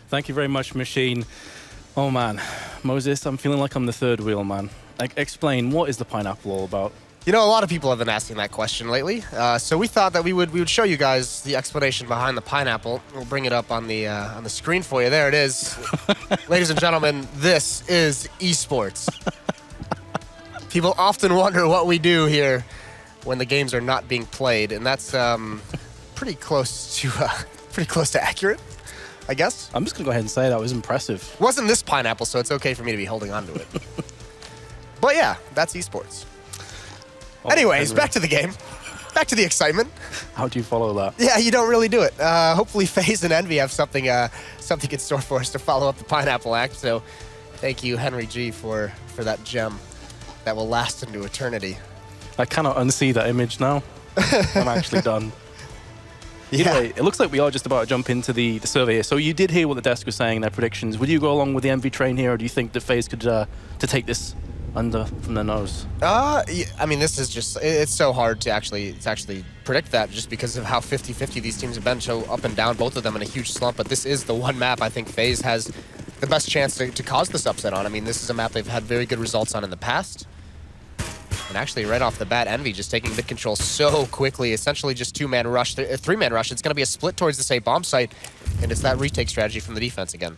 Thank you very much, Machine. Oh man, Moses, I'm feeling like I'm the third wheel, man. Like, explain, what is the pineapple all about? You know, a lot of people have been asking that question lately, so we thought that we would show you guys the explanation behind the pineapple. We'll bring it up on the screen for you. There it is. Ladies and gentlemen, this is eSports. People often wonder what we do here when the games are not being played, and that's pretty close to accurate, I guess. I'm just gonna go ahead and say that was impressive. Wasn't this pineapple, so it's okay for me to be holding on to it. But yeah, that's eSports. Oh, Anyways, Henry. back to the game. Back to the excitement. How do you follow that? Yeah, you don't really do it. Hopefully FaZe and Envy have something in store for us to follow up the pineapple act. So thank you, Henry G, for that gem that will last into eternity. I cannot unsee that image now. I'm actually done. Yeah. Anyway, it looks like we are just about to jump into the survey here. So you did hear what the desk was saying, their predictions. Would you go along with the Envy train here, or do you think that FaZe could to take this under from their nose? I mean, this is just, it's so hard to actually predict that just because of how 50-50 these teams have been, so up and down, both of them in a huge slump. But this is the one map I think FaZe has the best chance to cause this upset on. I mean, this is a map they've had very good results on in the past. And actually, right off the bat, Envy just taking mid control so quickly. Essentially just two-man rush, three-man rush. It's going to be a split towards this A bomb site, and it's that retake strategy from the defense again.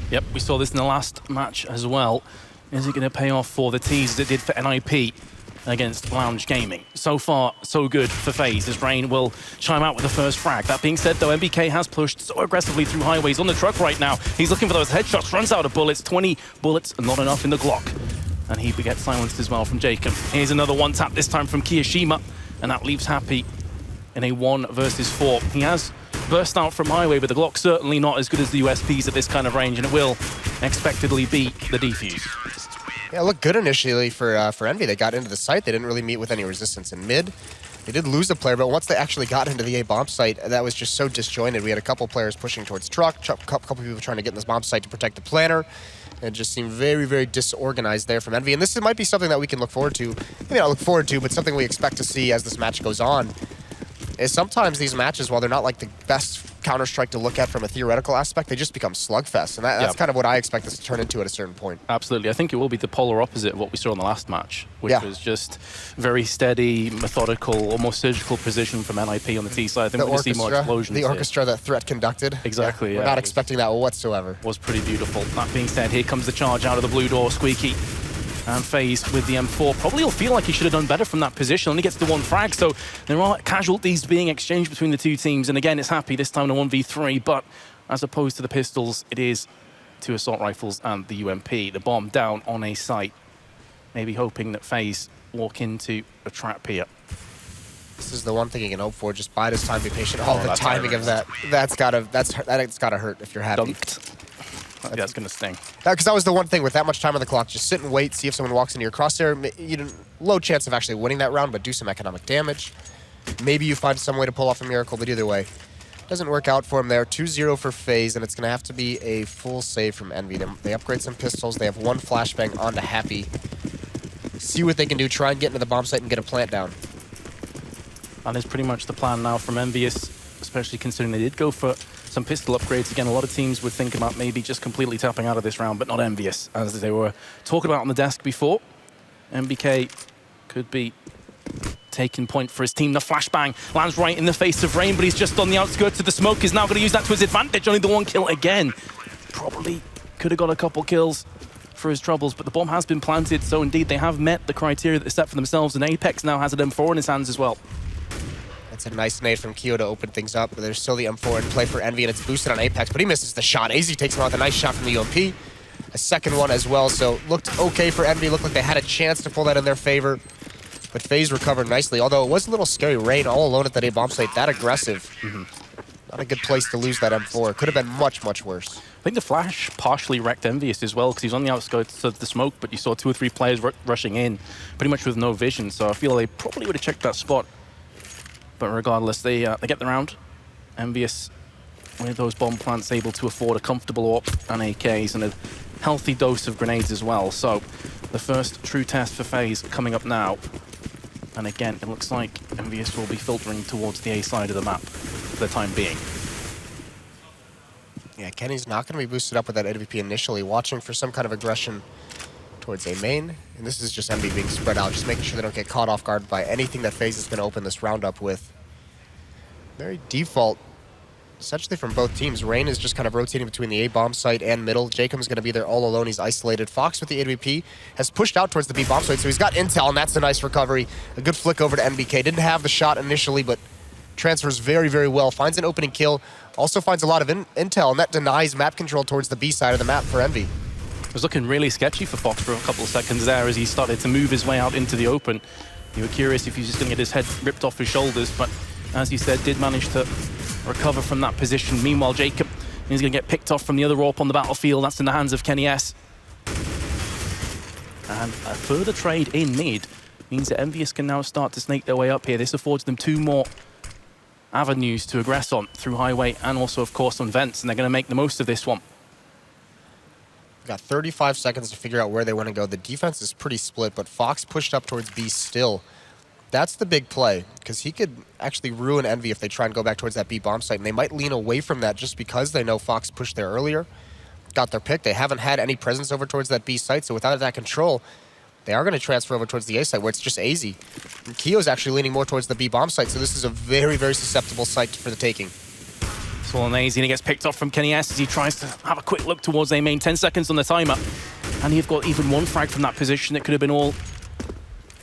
Yep, we saw this in the last match as well. Is it going to pay off for the T's as it did for NIP against Lounge Gaming? So far, so good for FaZe, as Rain will chime out with the first frag. That being said, though, MBK has pushed so aggressively through highways on the truck right now. He's looking for those headshots, runs out of bullets. 20 bullets, not enough in the Glock. And he gets silenced as well from Jacob. Here's another one tap, this time from Kiyoshima, and that leaves Happy in a 1 versus 4. He has burst out from highway, but the Glock certainly not as good as the USPs at this kind of range, and it will expectedly beat the defuse. Yeah, it looked good initially for Envy. They got into the site. They didn't really meet with any resistance in mid. They did lose a player, but once they actually got into the A bomb site, that was just so disjointed. We had a couple players pushing towards truck, couple people trying to get in this bomb site to protect the planner. It just seemed very, very disorganized there from Envy. And this might be something that we can look forward to. Maybe not look forward to, but something we expect to see as this match goes on. Is sometimes these matches, while they're not like the best Counter-Strike to look at from a theoretical aspect, they just become slugfests. And that's kind of what I expect this to turn into at a certain point. Absolutely. I think it will be the polar opposite of what we saw in the last match, which was just very steady, methodical, almost surgical precision from NIP on the T side. I think we're going to see more explosions. The orchestra that Threat conducted. Exactly, yeah. We're not expecting that whatsoever. Was pretty beautiful. That being said, here comes the charge out of the blue door, Squeaky. And FaZe with the M4 probably will feel like he should have done better from that position. Only gets the 1 frag, so there are casualties being exchanged between the two teams. And again, it's Happy this time in a 1v3, but as opposed to the pistols, it is 2 assault rifles and the UMP. The bomb down on a site, maybe hoping that FaZe walk into a trap here. This is the one thing you can hope for. Just bide his time, be patient. Oh, the timing of that's gotta hurt if you're Happy. Dunked. That's gonna sting. Because that was the one thing with that much time on the clock. Just sit and wait, see if someone walks into your crosshair. You know, low chance of actually winning that round, but do some economic damage. Maybe you find some way to pull off a miracle, but either way, doesn't work out for him there. 2-0 for FaZe, and it's gonna have to be a full save from Envy. They upgrade some pistols. They have 1 flashbang onto Happy. See what they can do. Try and get into the bomb site and get a plant down. That is pretty much the plan now from EnVyUs, especially considering they did go for some pistol upgrades. Again, a lot of teams would think about maybe just completely tapping out of this round, but not EnVyUs, as they were talking about on the desk before. MBK could be taking point for his team. The flashbang lands right in the face of Rain, but he's just on the outskirts of the smoke. He's now going to use that to his advantage. Only the 1 kill again. Probably could have got a couple kills for his troubles, but the bomb has been planted, so indeed they have met the criteria that they set for themselves, and Apex now has an M4 in his hands as well. That's a nice nade from Kyo to open things up. But there's still the M4 in play for Envy, and it's boosted on Apex, but he misses the shot. AZ takes him out with a nice shot from the UMP. A second one as well, so looked okay for Envy. Looked like they had a chance to pull that in their favor. But FaZe recovered nicely, although it was a little scary. Rain all alone at that A bomb site, that aggressive. Not a good place to lose that M4. Could have been much, much worse. I think the flash partially wrecked EnVyUs as well, because he was on the outskirts of the smoke, but you saw 2 or 3 players rushing in, pretty much with no vision, so I feel they probably would have checked that spot. But regardless, they get the round. EnVyUs, with those bomb plants, able to afford a comfortable AWP and AKs and a healthy dose of grenades as well. So the first true test for FaZe coming up now. And again, it looks like EnVyUs will be filtering towards the A side of the map for the time being. Yeah, Kenny's not going to be boosted up with that AWP initially, watching for some kind of aggression towards A main. And this is just Envy being spread out, just making sure they don't get caught off guard by anything that FaZe is going to open this round up with. Very default, essentially from both teams. Rain is just kind of rotating between the A bomb site and middle. Jacob's going to be there all alone. He's isolated. Fox with the AWP has pushed out towards the B bomb site, so he's got intel, and that's a nice recovery. A good flick over to NBK. Didn't have the shot initially, but transfers very, very well. Finds an opening kill. Also finds a lot of intel, and that denies map control towards the B side of the map for Envy. It was looking really sketchy for Fox for a couple of seconds there as he started to move his way out into the open. You were curious if he was just going to get his head ripped off his shoulders, but as you said, did manage to recover from that position. Meanwhile, Jacob is going to get picked off from the other AWP on the battlefield. That's in the hands of Kenny S. And a further trade in mid means that EnVyUs can now start to snake their way up here. This affords them 2 more avenues to aggress on through highway and also, of course, on vents, and they're going to make the most of this one. Got 35 seconds to figure out where they want to go. The defense is pretty split, but Fox pushed up towards B still. That's the big play, because he could actually ruin Envy if they try and go back towards that B bomb site, and they might lean away from that just because they know Fox pushed there earlier, got their pick. They haven't had any presence over towards that B site, so without that control, they are going to transfer over towards the A site, where it's just AZ. And Keo's actually leaning more towards the B bomb site, so this is a very, very susceptible site for the taking. So on AZ, and he gets picked off from Kenny S as he tries to have a quick look towards A main. 10 seconds on the timer, and you've got even one frag from that position. It could have been all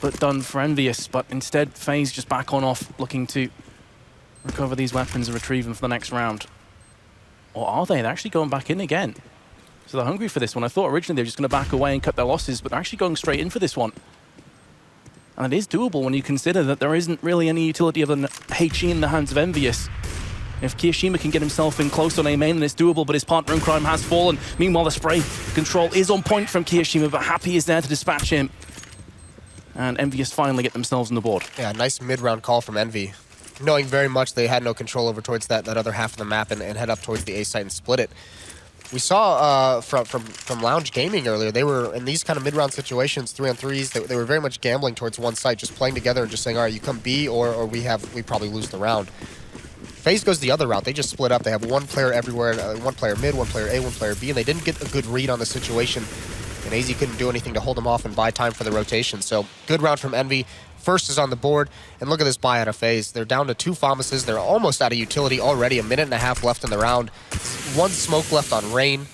but done for EnVyUs, but instead FaZe just back on off, looking to recover these weapons and retrieve them for the next round. Or are they? They're actually going back in again. So they're hungry for this one. I thought originally they were just going to back away and cut their losses, but they're actually going straight in for this one. And it is doable when you consider that there isn't really any utility of an HE in the hands of EnVyUs. If Kiyoshima can get himself in close on A main, then it's doable, but his partner in crime has fallen. Meanwhile, the spray control is on point from Kiyoshima, but Happy is there to dispatch him. And EnVyUs finally get themselves on the board. Yeah, nice mid-round call from Envy. Knowing very much they had no control over towards that other half of the map and head up towards the A site and split it. We saw from Lounge Gaming earlier, they were in these kind of mid-round situations, 3-on-3s, they were very much gambling towards one site, just playing together and just saying, all right, you come B or we probably lose the round. FaZe goes the other route. They just split up. They have one player everywhere, one player mid, one player A, one player B, and they didn't get a good read on the situation. And AZ couldn't do anything to hold them off and buy time for the rotation. So good round from Envy. First is on the board, and look at this buy out of FaZe. They're down to 2 FAMASes. They're almost out of utility already. A minute and a half left in the round. 1 smoke left on Rain.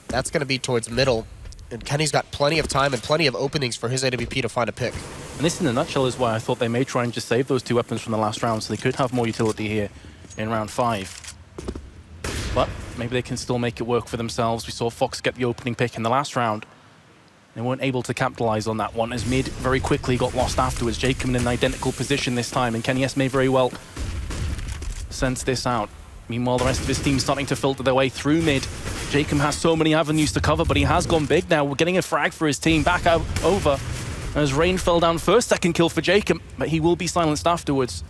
That's going to be towards middle. And Kenny's got plenty of time and plenty of openings for his AWP to find a pick. And this in a nutshell is why I thought they may try and just save those 2 weapons from the last round so they could have more utility here in round 5. But maybe they can still make it work for themselves. We saw Fox get the opening pick in the last round. They weren't able to capitalize on that one as mid very quickly got lost afterwards. Jacob in an identical position this time, and Kenny S may very well sense this out. Meanwhile, the rest of his team starting to filter their way through mid. Jacob has so many avenues to cover, but he has gone big now. We're getting a frag for his team back out over as Rain fell down first. Second kill for Jacob, but he will be silenced afterwards.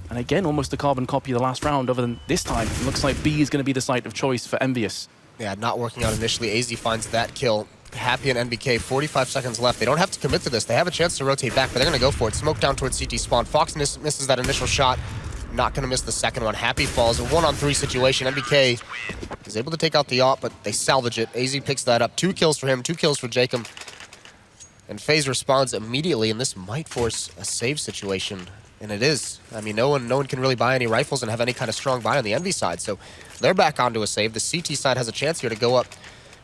And again, almost a carbon copy of the last round, other than this time. It looks like B is going to be the site of choice for EnVyUs. Yeah, not working out initially. AZ finds that kill. Happy and NBK, 45 seconds left. They don't have to commit to this. They have a chance to rotate back, but they're going to go for it. Smoke down towards CT spawn. Fox misses that initial shot. Not going to miss the second one. Happy falls. A 1-on-3 situation. NBK is able to take out the AWP, but they salvage it. AZ picks that up. 2 kills for him, 2 kills for Jacob. And FaZe responds immediately, and this might force a save situation. And it is. I mean, no one can really buy any rifles and have any kind of strong buy on the Envy side. So they're back onto a save. The CT side has a chance here to go up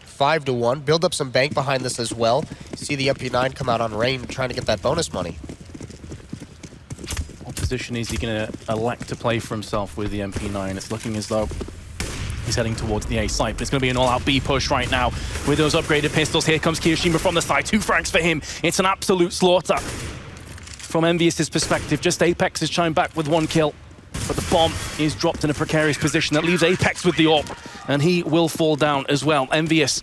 5-1. Build up some bank behind this as well. See the MP9 come out on Rain trying to get that bonus money. What position is he going to elect to play for himself with the MP9? It's looking as though he's heading towards the A site, but it's going to be an all-out B push right now with those upgraded pistols. Here comes Kiyoshima from the side. 2 frags for him. It's an absolute slaughter. From EnVyUs' perspective, just Apex has chimed back with 1 kill. But the bomb is dropped in a precarious position that leaves Apex with the AWP, and he will fall down as well. EnVyUs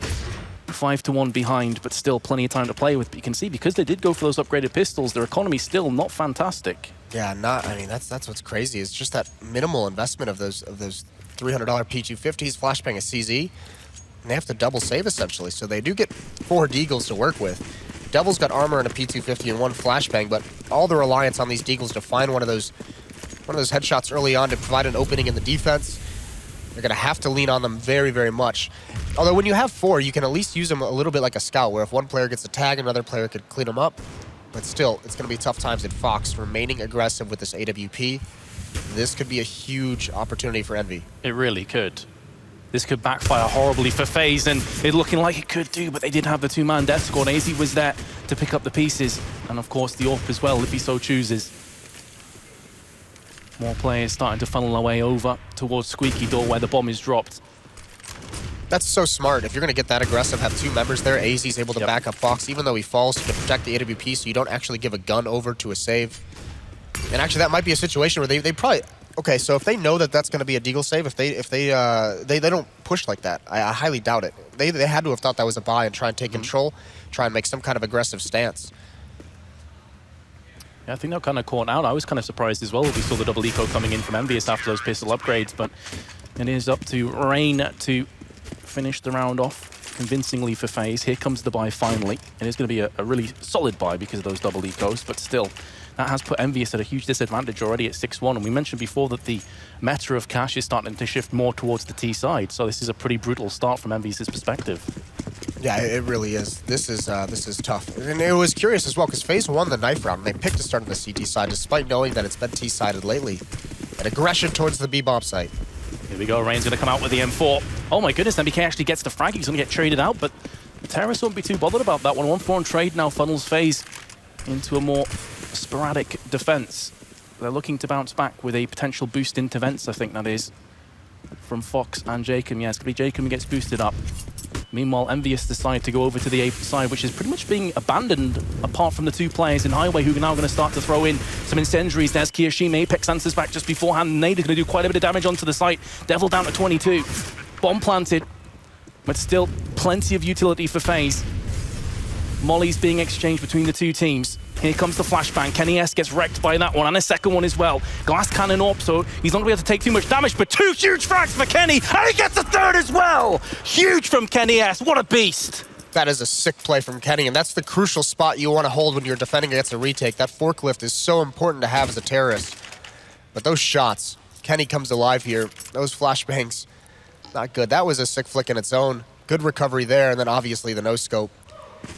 5-1 behind, but still plenty of time to play with. But you can see, because they did go for those upgraded pistols, their economy's still not fantastic. Yeah, I mean, that's what's crazy. It's just that minimal investment of those $300 P250s, flashbang a CZ, and they have to double save essentially. So they do get 4 Deagles to work with. Devil's got armor and a P250 and 1 flashbang, but all the reliance on these Deagles to find one of those headshots early on to provide an opening in the defense. They're going to have to lean on them very, very much. Although when you have 4, you can at least use them a little bit like a scout, where if one player gets a tag, another player could clean them up. But still, it's going to be tough times at Fox, remaining aggressive with this AWP. This could be a huge opportunity for Envy. It really could. This could backfire horribly for FaZe, and it's looking like it could do, but they did have the 2-man death squad. AZ was there to pick up the pieces, and of course the AWP as well, if he so chooses. More players starting to funnel their way over towards Squeaky Door where the bomb is dropped. That's so smart. If you're going to get that aggressive, have 2 members there, AZ's able to back up Fox. Even though he falls, he can protect the AWP, so you don't actually give a gun over to a save. And actually, that might be a situation where they probably... Okay, so if they know that that's going to be a deagle save, if they don't push like that, I highly doubt it. They had to have thought that was a buy and try and take control, try and make some kind of aggressive stance. Yeah, I think they're kind of caught out. I was kind of surprised as well. We saw the double eco coming in from EnVyUs after those pistol upgrades, but it is up to Rain to finish the round off convincingly for FaZe. Here comes the buy finally. It is going to be a really solid buy because of those double ecos, but still, that has put EnVyUs at a huge disadvantage already at 6-1. And we mentioned before that the meta of cash is starting to shift more towards the T side, so this is a pretty brutal start from EnVyUs' perspective. Yeah, it really is. This is tough. And it was curious as well, because FaZe won the knife round, and they picked to start on the CT side, despite knowing that it's been T-sided lately. An aggression towards the B-bomb site. Here we go, Rain's going to come out with the M4. Oh my goodness, MBK actually gets the frag. He's going to get traded out, but the Terrorists won't be too bothered about that one. 1-4 on trade now funnels FaZe into a more sporadic defense. They're looking to bounce back with a potential boost into vents, I think that is, from Fox and Jacob. Yeah, it's going to be Jacob who gets boosted up. Meanwhile, EnVyUs decide to go over to the A side, which is pretty much being abandoned apart from the 2 players in Highway who are now going to start to throw in some incendiaries. There's Kiyoshima. Apex answers back just beforehand. Nade is going to do quite a bit of damage onto the site. Devil down to 22. Bomb planted, but still plenty of utility for FaZe. Molly's being exchanged between the 2 teams. Here comes the flashbang. KennyS gets wrecked by that one, and a second one as well. Glass cannon up, so he's not going to be able to take too much damage, but 2 huge frags for Kenny, and he gets a 3rd as well! Huge from KennyS, what a beast! That is a sick play from Kenny, and that's the crucial spot you want to hold when you're defending against a retake. That forklift is so important to have as a terrorist. But those shots, Kenny comes alive here. Those flashbangs, not good. That was a sick flick in its own. Good recovery there, and then obviously the no-scope.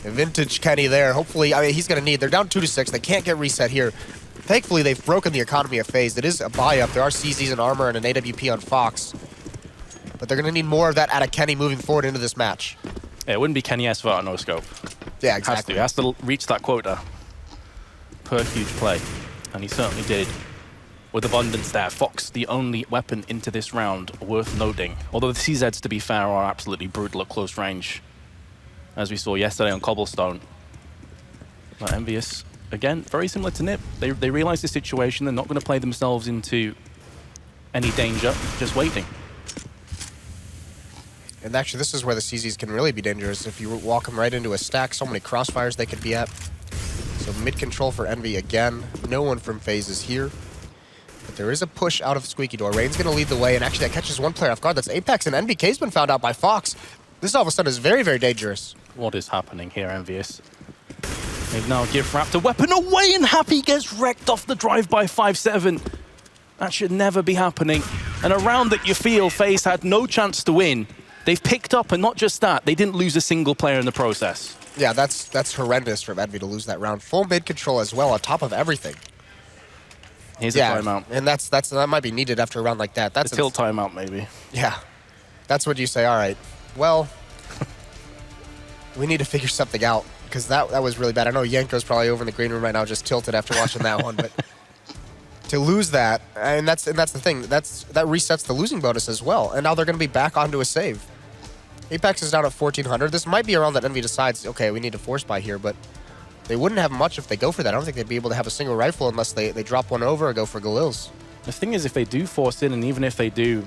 Vintage Kenny there. Hopefully, I mean, he's going to need... They're down 2-6. They can't get reset here. Thankfully, they've broken the economy of FaZe. It is a buy-up. There are CZs and armor and an AWP on Fox. But they're going to need more of that out of Kenny moving forward into this match. Yeah, it wouldn't be KennyS without a no-scope. Yeah, exactly. Has to reach that quota per huge play. And he certainly did. With abundance there. Fox, the only weapon into this round, worth noting. Although the CZs, to be fair, are absolutely brutal at close range, as we saw yesterday on Cobblestone. But EnVyUs, again, very similar to Nip. They realize the situation. They're not going to play themselves into any danger, just waiting. And actually, this is where the CZs can really be dangerous. If you walk them right into a stack, so many crossfires they could be at. So mid-control for Envy again. No one from FaZe is here. But there is a push out of Squeaky Door. Rain's going to lead the way, and actually that catches one player off guard. That's Apex, and NBK's been found out by Fox. This all of a sudden is very, very dangerous. What is happening here, EnVyUs? They've now give Raptor weapon away, and Happy gets wrecked off the drive by 5-7. That should never be happening. And a round that you feel FaZe had no chance to win, they've picked up, and not just that, they didn't lose a single player in the process. Yeah, that's horrendous from Envy to lose that round. Full mid control as well, on top of everything. Here's a timeout. And that might be needed after a round like that. That's a tilt timeout, maybe. Yeah. That's what you say, all right, well, we need to figure something out, because that was really bad. I know Yanko's probably over in the green room right now just tilted after watching that one, but to lose that, and that's the thing, that resets the losing bonus as well, and now they're going to be back onto a save. Apex is down at 1,400. This might be around that Envy decides, okay, we need to force buy here, but they wouldn't have much if they go for that. I don't think they'd be able to have a single rifle unless they drop one over or go for Galils. The thing is, if they do force in, and even if they do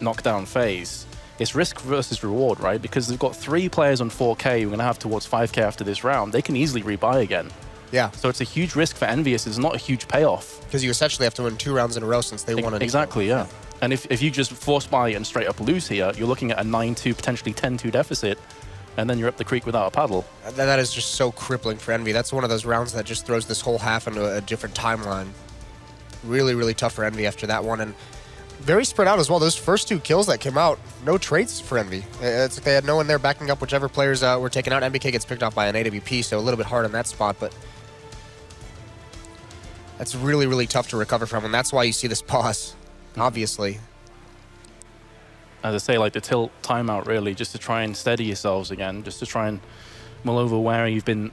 knock down FaZe, it's risk versus reward, right? Because they've got 3 players on 4K who are going to have towards 5K after this round. They can easily rebuy again. Yeah. So it's a huge risk for EnVyUs. It's not a huge payoff. Because you essentially have to win 2 rounds in a row since they won an Exactly, yeah. And if you just force buy and straight up lose here, you're looking at a 9-2, potentially 10-2 deficit, and then you're up the creek without a paddle. That is just so crippling for Envy. That's one of those rounds that just throws this whole half into a different timeline. Really, really tough for Envy after that one. And very spread out as well. Those first 2 kills that came out, no traits for Envy. It's like they had no one there backing up whichever players were taken out. MBK gets picked off by an AWP, so a little bit hard on that spot, but that's really, really tough to recover from, and that's why you see this pause, obviously. As I say, like the tilt timeout, really, just to try and steady yourselves again, just to try and mull over where you've been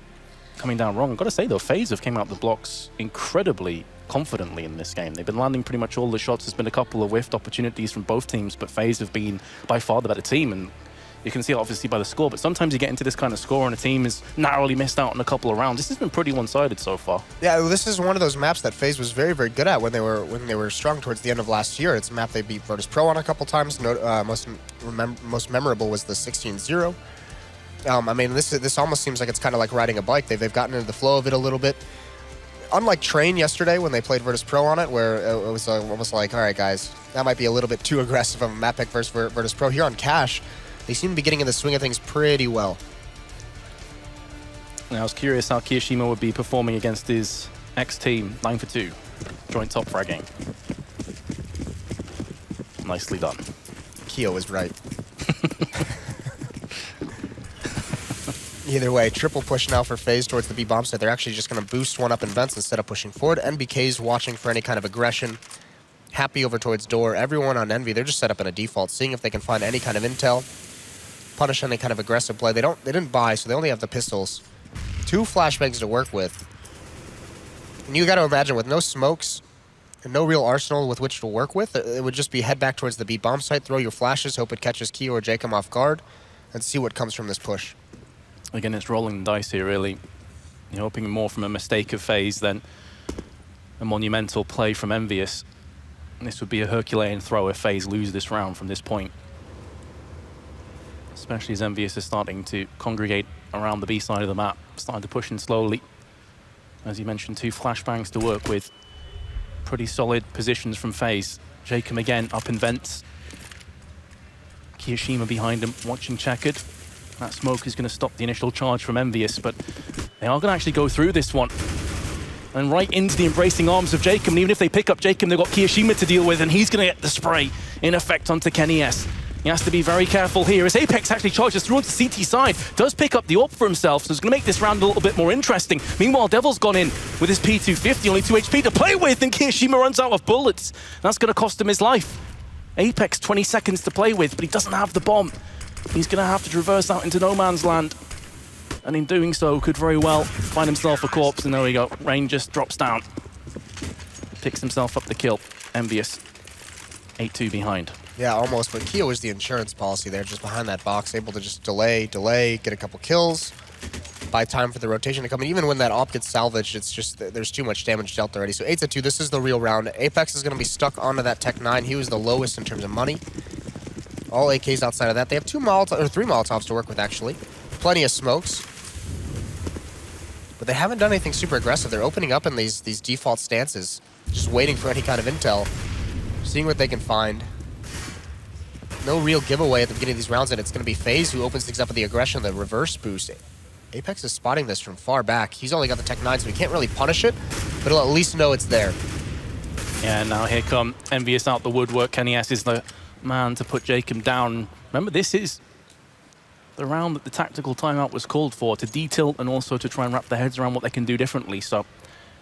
coming down wrong. I've got to say, though, FaZe have came out the blocks incredibly confidently in this game. They've been landing pretty much all the shots. There's been a couple of whiffed opportunities from both teams, but FaZe have been by far the better team, and you can see it obviously by the score, but sometimes you get into this kind of score and a team has narrowly missed out on a couple of rounds. This has been pretty one-sided so far. Yeah, well, this is one of those maps that FaZe was very, very good at when they were strong towards the end of last year. It's a map they beat Virtus Pro on a couple times. Most memorable was the 16-0. I mean, this almost seems like it's kind of like riding a bike. They've gotten into the flow of it a little bit. Unlike Train yesterday when they played Virtus Pro on it, where it was almost like, all right, guys, that might be a little bit too aggressive of a map pick versus Virtus Pro. Here on Cash, they seem to be getting in the swing of things pretty well. Now, I was curious how Kiyoshima would be performing against his ex-team, 9 for 2, joint top fragging. Nicely done. Kyo is right. Either way, triple push now for FaZe towards the B bomb site. They're actually just going to boost one up in vents instead of pushing forward. NBK's watching for any kind of aggression. Happy over towards door. Everyone on Envy, they're just set up in a default, seeing if they can find any kind of intel, punish any kind of aggressive play. They didn't buy, so they only have the pistols. 2 flashbangs to work with. And you got to imagine, with no smokes and no real arsenal with which to work with, it would just be head back towards the B bomb site, throw your flashes, hope it catches Keo or Jacob off guard, and see what comes from this push. Again, it's rolling the dice here, really. You're hoping more from a mistake of FaZe than a monumental play from EnVyUs. And this would be a Herculean throw if FaZe lose this round from this point. Especially as EnVyUs is starting to congregate around the B side of the map, starting to push in slowly. As you mentioned, 2 flashbangs to work with. Pretty solid positions from FaZe. Jacob again up in vents. Kiyoshima behind him, watching checkered. That smoke is going to stop the initial charge from EnVyUs, but they are going to actually go through this one. And right into the embracing arms of Jacob. And even if they pick up Jacob, they've got Kiyoshima to deal with, and he's going to get the spray in effect onto Kenny S. He has to be very careful here as Apex actually charges through onto CT side. Does pick up the AWP for himself, so it's going to make this round a little bit more interesting. Meanwhile, Devil's gone in with his P250, only 2 HP to play with, and Kiyoshima runs out of bullets. That's going to cost him his life. Apex 20 seconds to play with, but he doesn't have the bomb. He's going to have to traverse out into no man's land. And in doing so, could very well find himself a corpse. And there we go. Rain just drops down. Picks himself up the kill. EnVyUs 8-2 behind. Yeah, almost. But Keo is the insurance policy there, just behind that box, able to just delay, get a couple kills, buy time for the rotation to come in. Even when that AWP gets salvaged, it's just there's too much damage dealt already. So 8-2, this is the real round. Apex is going to be stuck onto that Tech 9. He was the lowest in terms of money. All AKs outside of that. They have 3 Molotovs to work with, actually. Plenty of smokes. But they haven't done anything super aggressive. They're opening up in these default stances, just waiting for any kind of intel, seeing what they can find. No real giveaway at the beginning of these rounds, and it's going to be FaZe who opens things up with the aggression, the reverse boost. Apex is spotting this from far back. He's only got the Tech 9, so he can't really punish it, but he'll at least know it's there. Yeah, now here come EnVyUs out the woodwork. Kenny S is the man to put Jacob down. Remember, this is the round that the tactical timeout was called for, to detilt and also to try and wrap their heads around what they can do differently. So it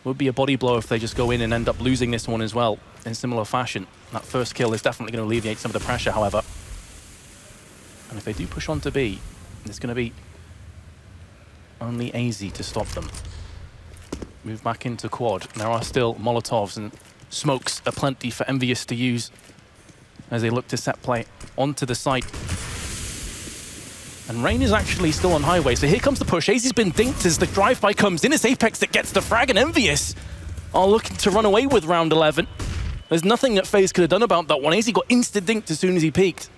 would be a body blow if they just go in and end up losing this one as well in similar fashion. That first kill is definitely going to alleviate some of the pressure, however. And if they do push on to B, it's going to be only AZ to stop them. Move back into quad. There are still Molotovs and smokes aplenty for EnVyUs to use as they look to set play onto the site. And Rain is actually still on highway, so here comes the push. AZ's been dinked as the drive-by comes in. It's Apex that gets the frag, and EnVyUs are looking to run away with round 11. There's nothing that FaZe could have done about that one. AZ got insta-dinked as soon as he peeked.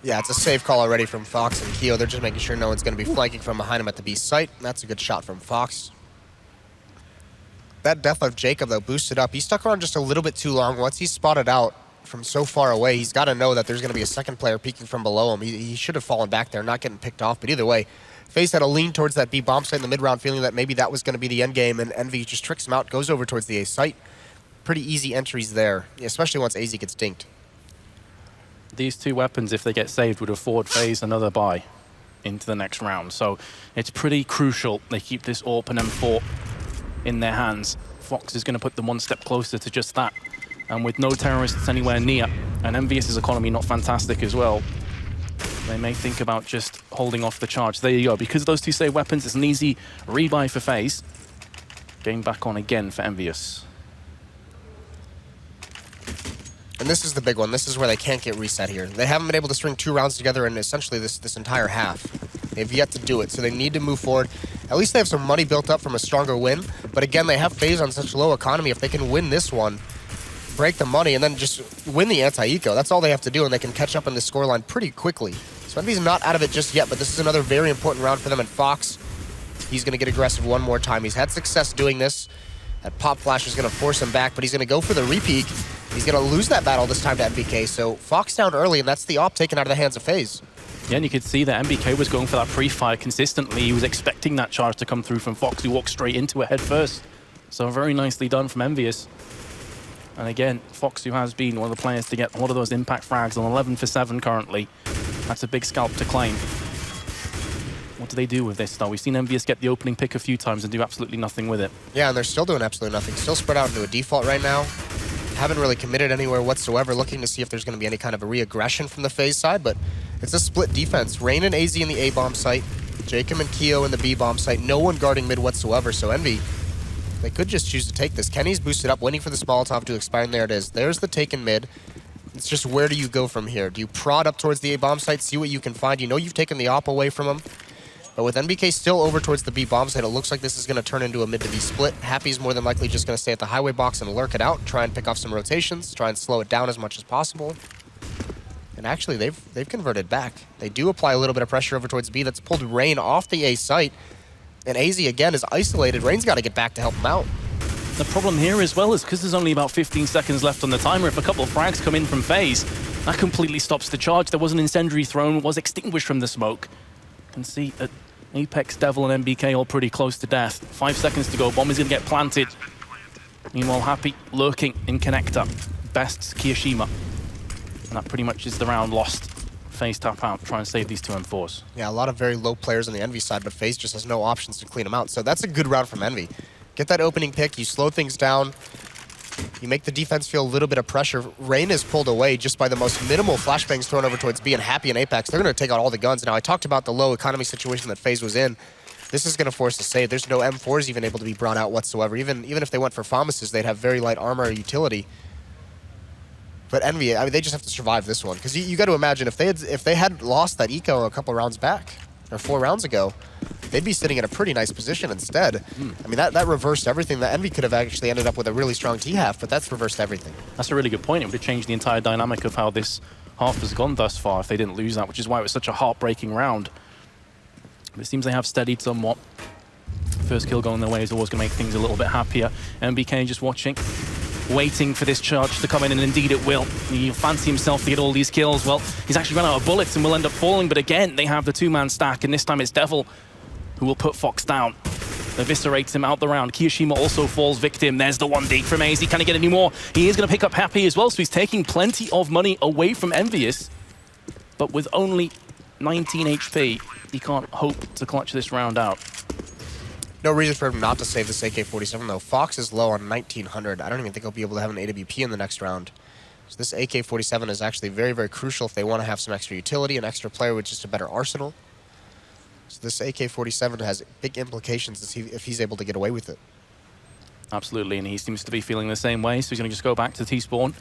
Yeah, it's a safe call already from Fox and Keo. They're just making sure no one's going to be flanking from behind him at the B site. That's a good shot from Fox. That death of Jacob, though, boosted up. He stuck around just a little bit too long. Once he's spotted out from so far away, he's got to know that there's going to be a second player peeking from below him. He should have fallen back there, not getting picked off. But either way, FaZe had a lean towards that B bomb site in the mid-round, feeling that maybe that was going to be the end game, and Envy just tricks him out, goes over towards the A site. Pretty easy entries there, especially once AZ gets dinked. these two weapons, if they get saved, would afford FaZe another bye into the next round. So it's pretty crucial they keep this AWP and M4 in their hands. Fox is going to put them one step closer to just that. And with no terrorists anywhere near, and EnVyUs' economy not fantastic as well, they may think about just holding off the charge. There you go. Because of those two saved weapons, it's an easy rebuy for FaZe. Game back on again for EnVyUs. And this is the big one. This is where they can't get reset here. They haven't been able to string 2 rounds together in essentially this entire half. They've yet to do it, so they need to move forward. At least they have some money built up from a stronger win. But again, they have FaZe on such low economy. If they can win this one, break the money, and then just win the anti-eco, that's all they have to do, and they can catch up in the scoreline pretty quickly. So EnVyUs not out of it just yet, but this is another very important round for them. And Fox, he's going to get aggressive one more time. He's had success doing this. That pop flash is going to force him back, but he's going to go for the repeak. He's going to lose that battle this time to MBK, so Fox down early, and that's the AWP taken out of the hands of FaZe. Yeah, and you could see that MBK was going for that pre-fire consistently. He was expecting that charge to come through from Fox, who walked straight into it head first. So very nicely done from EnVyUs. And again, Fox, who has been one of the players to get a lot of those impact frags, on 11 for 7 currently. That's a big scalp to claim. What do they do with this, though? We've seen EnVyUs get the opening pick a few times and do absolutely nothing with it. Yeah, and they're still doing absolutely nothing. Still spread out into a default right now. Haven't really committed anywhere whatsoever, looking to see if there's going to be any kind of a re-aggression from the FaZe side, but it's a split defense. Rain and AZ in the A-bomb site, Jacob and Keo in the B-bomb site, no one guarding mid whatsoever, so Envy, they could just choose to take this. Kenny's boosted up, waiting for the Molotov to expire, and there it is. There's the take in mid. It's just, where do you go from here? Do you prod up towards the A-bomb site, see what you can find? You know you've taken the AWP away from him, but with NBK still over towards the B-bomb site, it looks like this is going to turn into a mid to B split. Happy's more than likely just going to stay at the highway box and lurk it out, try and pick off some rotations, try and slow it down as much as possible. And actually, they've converted back. They do apply a little bit of pressure over towards B. That's pulled Rain off the A site. And AZ, again, is isolated. Rain's got to get back to help him out. The problem here as well is because there's only about 15 seconds left on the timer. If a couple of frags come in from FaZe, that completely stops the charge. There was an incendiary thrown, was extinguished from the smoke. You can see that Apex, Devil, and MBK all pretty close to death. 5 seconds to go. Bomb is going to get planted. Meanwhile, Happy lurking in connector. Best's Kiyoshima. And that pretty much is the round lost. FaZe tap out, try and save these two M4s. Yeah, a lot of very low players on the Envy side, but FaZe just has no options to clean them out. So that's a good round from Envy. Get that opening pick, you slow things down, you make the defense feel a little bit of pressure. Rain is pulled away just by the most minimal flashbangs thrown over towards B, and Happy and Apex, they're going to take out all the guns. Now, I talked about the low economy situation that FaZe was in. This is going to force a save. There's no M4s even able to be brought out whatsoever. Even if they went for FAMASs, they'd have very light armor or utility. But Envy, I mean, they just have to survive this one. Because you got to imagine, if they had lost that eco a couple rounds back, or 4 rounds ago, they'd be sitting in a pretty nice position instead. I mean, that reversed everything. The Envy could have actually ended up with a really strong T-half, but that's reversed everything. That's a really good point. It would have changed the entire dynamic of how this half has gone thus far if they didn't lose that, which is why it was such a heartbreaking round. But it seems they have steadied somewhat. First kill going their way is always going to make things a little bit happier. MBK just watching, waiting for this charge to come in, and indeed it will. He'll fancy himself to get all these kills. Well, he's actually run out of bullets and will end up falling, but again, they have the 2-man stack, and this time it's Devil who will put Fox down. Eviscerates him out the round. Kiyoshima also falls victim. There's the 1D from AZ. Can he get any more? He is going to pick up Happy as well, so he's taking plenty of money away from EnVyUs. But with only 19 HP, he can't hope to clutch this round out. No reason for him not to save this AK-47, though. Fox is low on 1900. I don't even think he'll be able to have an AWP in the next round. So this AK-47 is actually very, very crucial if they want to have some extra utility, an extra player with just a better arsenal. So this AK-47 has big implications if he's able to get away with it. Absolutely, and he seems to be feeling the same way, so he's going to just go back to T-spawn,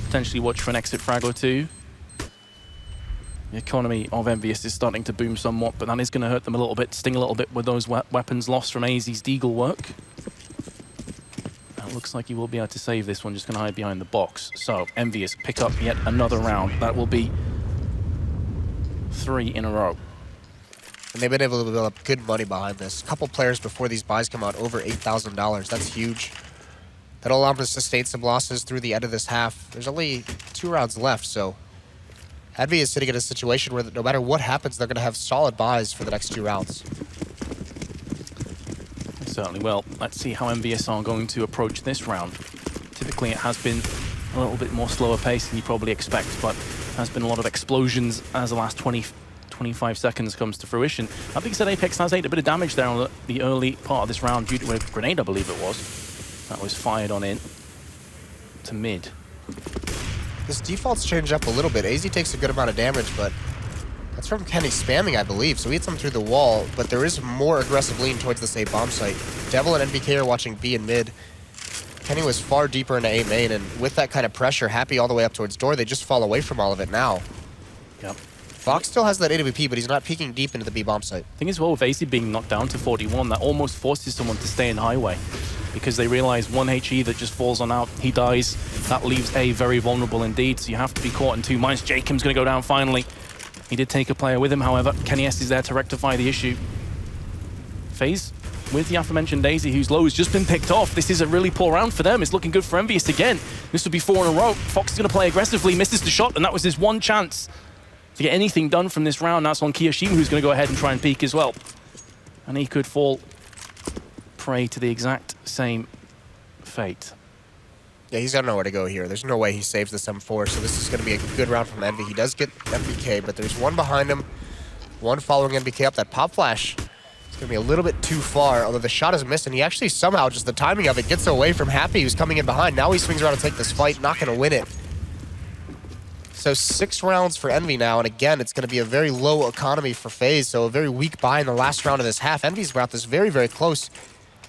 potentially watch for an exit frag or two. The economy of EnVyUs is starting to boom somewhat, but that is going to hurt them a little bit, sting a little bit with those weapons lost from AZ's Deagle work. It looks like he will be able to save this one, just going to hide behind the box. So, EnVyUs pick up yet another round. That will be 3 in a row. And they've been able to build up good money behind this. A couple players before these buys come out, over $8,000. That's huge. That'll allow them to sustain some losses through the end of this half. There's only 2 rounds left, so Envy is sitting in a situation where no matter what happens, they're going to have solid buys for the next 2 rounds. Certainly. Well, let's see how EnVyUs are going to approach this round. Typically, it has been a little bit more slower pace than you probably expect, but has been a lot of explosions as the last 25 seconds comes to fruition. That being said, Apex has taken a bit of damage there on the early part of this round due to a grenade, I believe it was. That was fired on in to mid. This default's changed up a little bit. AZ takes a good amount of damage, but that's from Kenny spamming, I believe. So he hits him through the wall, but there is more aggressive lean towards this A bomb site. Devil and NBK are watching B and mid. Kenny was far deeper into A main, and with that kind of pressure, Happy all the way up towards door, they just fall away from all of it now. Yep. Fox still has that AWP, but he's not peeking deep into the B bomb site. Thing is, well, with AC being knocked down to 41, that almost forces someone to stay in highway because they realize one HE that just falls on out, he dies. That leaves A very vulnerable indeed, so you have to be caught in 2 minds. Jacob's going to go down finally. He did take a player with him, however. Kenny S is there to rectify the issue. FaZe with the aforementioned Daisy, whose low has just been picked off. This is a really poor round for them. It's looking good for EnVyUs again. This will be 4 in a row. Fox is going to play aggressively, misses the shot, and that was his one chance to get anything done from this round. That's on Kiyoshima, who's going to go ahead and try and peek as well. And he could fall prey to the exact same fate. Yeah, he's got to know where to go here. There's no way he saves this M4, so this is going to be a good round from Envy. He does get MBK, but there's one behind him, one following MBK up. That pop flash is going to be a little bit too far, although the shot is missed, and he actually somehow, just the timing of it, gets away from Happy, who's coming in behind. Now he swings around to take this fight, not going to win it. So 6 rounds for Envy now, and again, it's going to be a very low economy for FaZe, so a very weak buy in the last round of this half. Envy's brought this very, very close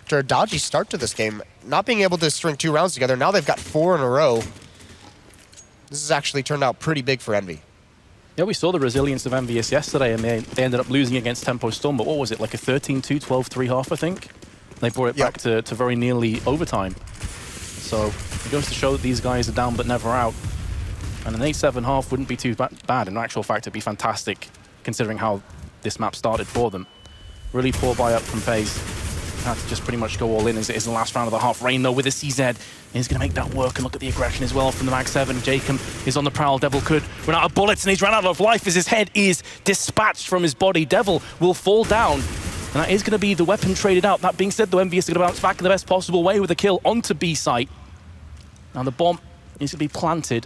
after a dodgy start to this game. Not being able to string 2 rounds together, now they've got 4 in a row. This has actually turned out pretty big for Envy. Yeah, we saw the resilience of EnVyUs yesterday, and they ended up losing against Tempo Storm, but what was it, like a 13-2, 12-3 half, I think? They brought it back to very nearly overtime. So it goes to show that these guys are down but never out. And an 8-7 half wouldn't be too bad. In actual fact, it'd be fantastic, considering how this map started for them. Really poor buy-up from FaZe. Had to just pretty much go all in as it is the last round of the half. Rain, though, with a CZ. He's going to make that work, and look at the aggression as well from the Mag 7. Jacob is on the prowl. Devil could run out of bullets, and he's run out of life as his head is dispatched from his body. Devil will fall down, and that is going to be the weapon traded out. That being said, though, EnVyUs are going to bounce back in the best possible way with a kill onto B site. Now the bomb is going to be planted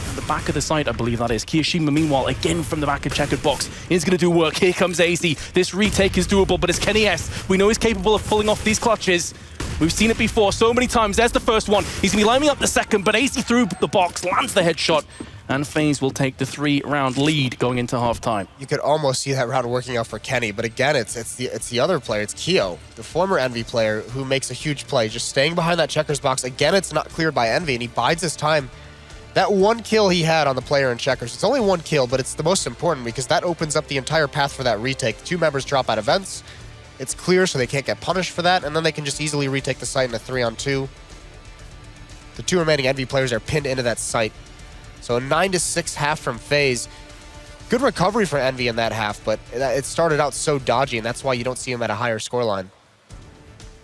at the back of the site, I believe that is. Kiyoshima, meanwhile, again from the back of checkered box, is going to do work. Here comes AZ. This retake is doable, but it's Kenny S. We know he's capable of pulling off these clutches. We've seen it before so many times. There's the first one. He's going to be lining up the second, but AZ through the box, lands the headshot, and FaZe will take the 3-round lead going into halftime. You could almost see that round working out for Kenny, but again, it's the other player. It's Kyo, the former Envy player, who makes a huge play, just staying behind that checkers box. Again, it's not cleared by Envy, and he bides his time. That one kill he had on the player in checkers, it's only one kill, but it's the most important because that opens up the entire path for that retake. 2 members drop out of vents. It's clear, so they can't get punished for that, and then they can just easily retake the site in a 3-on-2. The 2 remaining Envy players are pinned into that site. So a 9-6 half from FaZe. Good recovery for Envy in that half, but it started out so dodgy, and that's why you don't see him at a higher scoreline.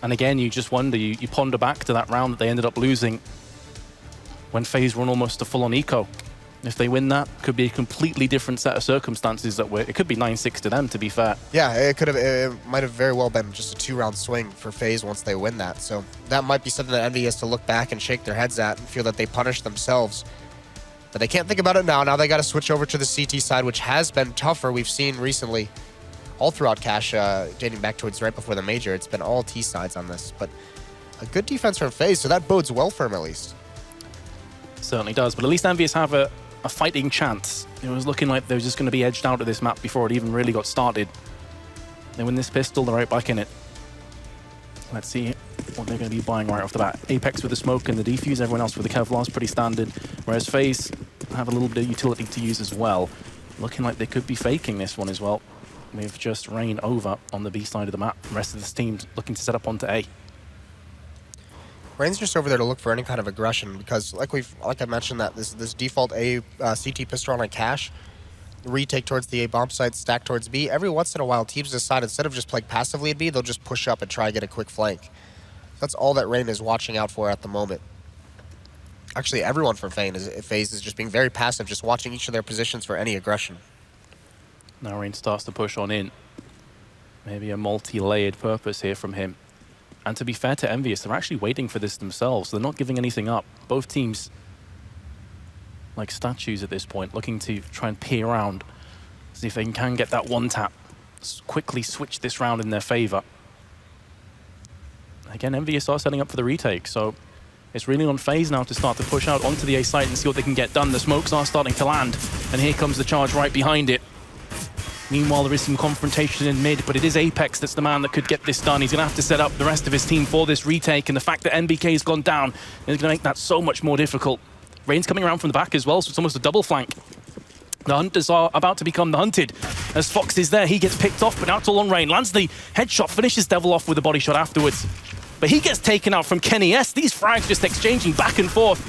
And again, you just wonder, you ponder back to that round that they ended up losing when FaZe run almost a full-on eco. If they win that, could be a completely different set of circumstances. It could be 9-6 to them, to be fair. Yeah, it might have very well been just a 2-round swing for FaZe once they win that. So that might be something that Envy has to look back and shake their heads at and feel that they punished themselves. But they can't think about it now. Now they got to switch over to the CT side, which has been tougher. We've seen recently, all throughout Cash, dating back towards right before the major, it's been all T sides on this. But a good defense from FaZe, so that bodes well for him at least. Certainly does, but at least EnVyUs have a fighting chance. It was looking like they were just going to be edged out of this map before it even really got started. They win this pistol, they're right back in it. Let's see what they're going to be buying right off the bat. Apex with the smoke and the defuse, everyone else with the Kevlar is pretty standard, whereas FaZe have a little bit of utility to use as well. Looking like they could be faking this one as well, with just Rain over on the B side of the map. The rest of this team looking to set up onto A. Rain's just over there to look for any kind of aggression because, like I mentioned, that this default A CT pistol on Cash, retake towards the A bomb site, stack towards B. Every once in a while, teams decide instead of just playing passively at B, they'll just push up and try to get a quick flank. That's all that Rain is watching out for at the moment. Actually, everyone from FaZe is just being very passive, just watching each of their positions for any aggression. Now Rain starts to push on in. Maybe a multi-layered purpose here from him. And to be fair to EnVyUs, they're actually waiting for this themselves. They're not giving anything up. Both teams like statues at this point, looking to try and peer around, see if they can get that one tap, quickly switch this round in their favor. Again, EnVyUs are setting up for the retake, so it's really on FaZe now to start to push out onto the A site and see what they can get done. The smokes are starting to land, and here comes the charge right behind it. Meanwhile, there is some confrontation in mid, but it is Apex that's the man that could get this done. He's going to have to set up the rest of his team for this retake, and the fact that NBK has gone down is going to make that so much more difficult. Rain's coming around from the back as well, so it's almost a double flank. The hunters are about to become the hunted. As Fox is there, he gets picked off, but now it's all on Rain. Lands the headshot, finishes Devil off with a body shot afterwards. But he gets taken out from Kenny S. These frags just exchanging back and forth.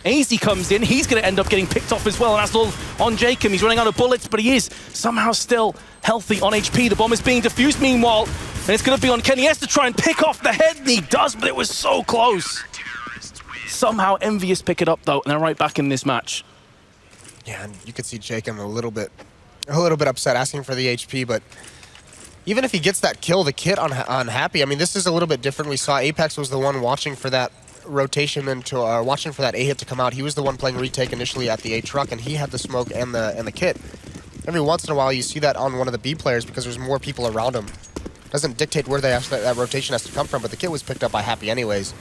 AZ comes in, he's going to end up getting picked off as well, and that's all on Jacob. He's running out of bullets, but he is somehow still healthy on HP. The bomb is being defused meanwhile, and it's going to be on Kenny S to try and pick off the head, and he does, but it was so close. Somehow EnVyUs pick it up though, and they're right back in this match. Yeah, and you could see Jacob a little bit upset, asking for the HP, but even if he gets that kill, the kit on Happy, I mean, this is a little bit different. We saw Apex was the one watching for that rotation into watching for that A hit to come out. He was the one playing retake initially at the A truck, and he had the smoke and the kit. Every once in a while you see that on one of the B players because there's more people around him. Doesn't dictate where that rotation has to come from, but the kit was picked up by Happy anyways.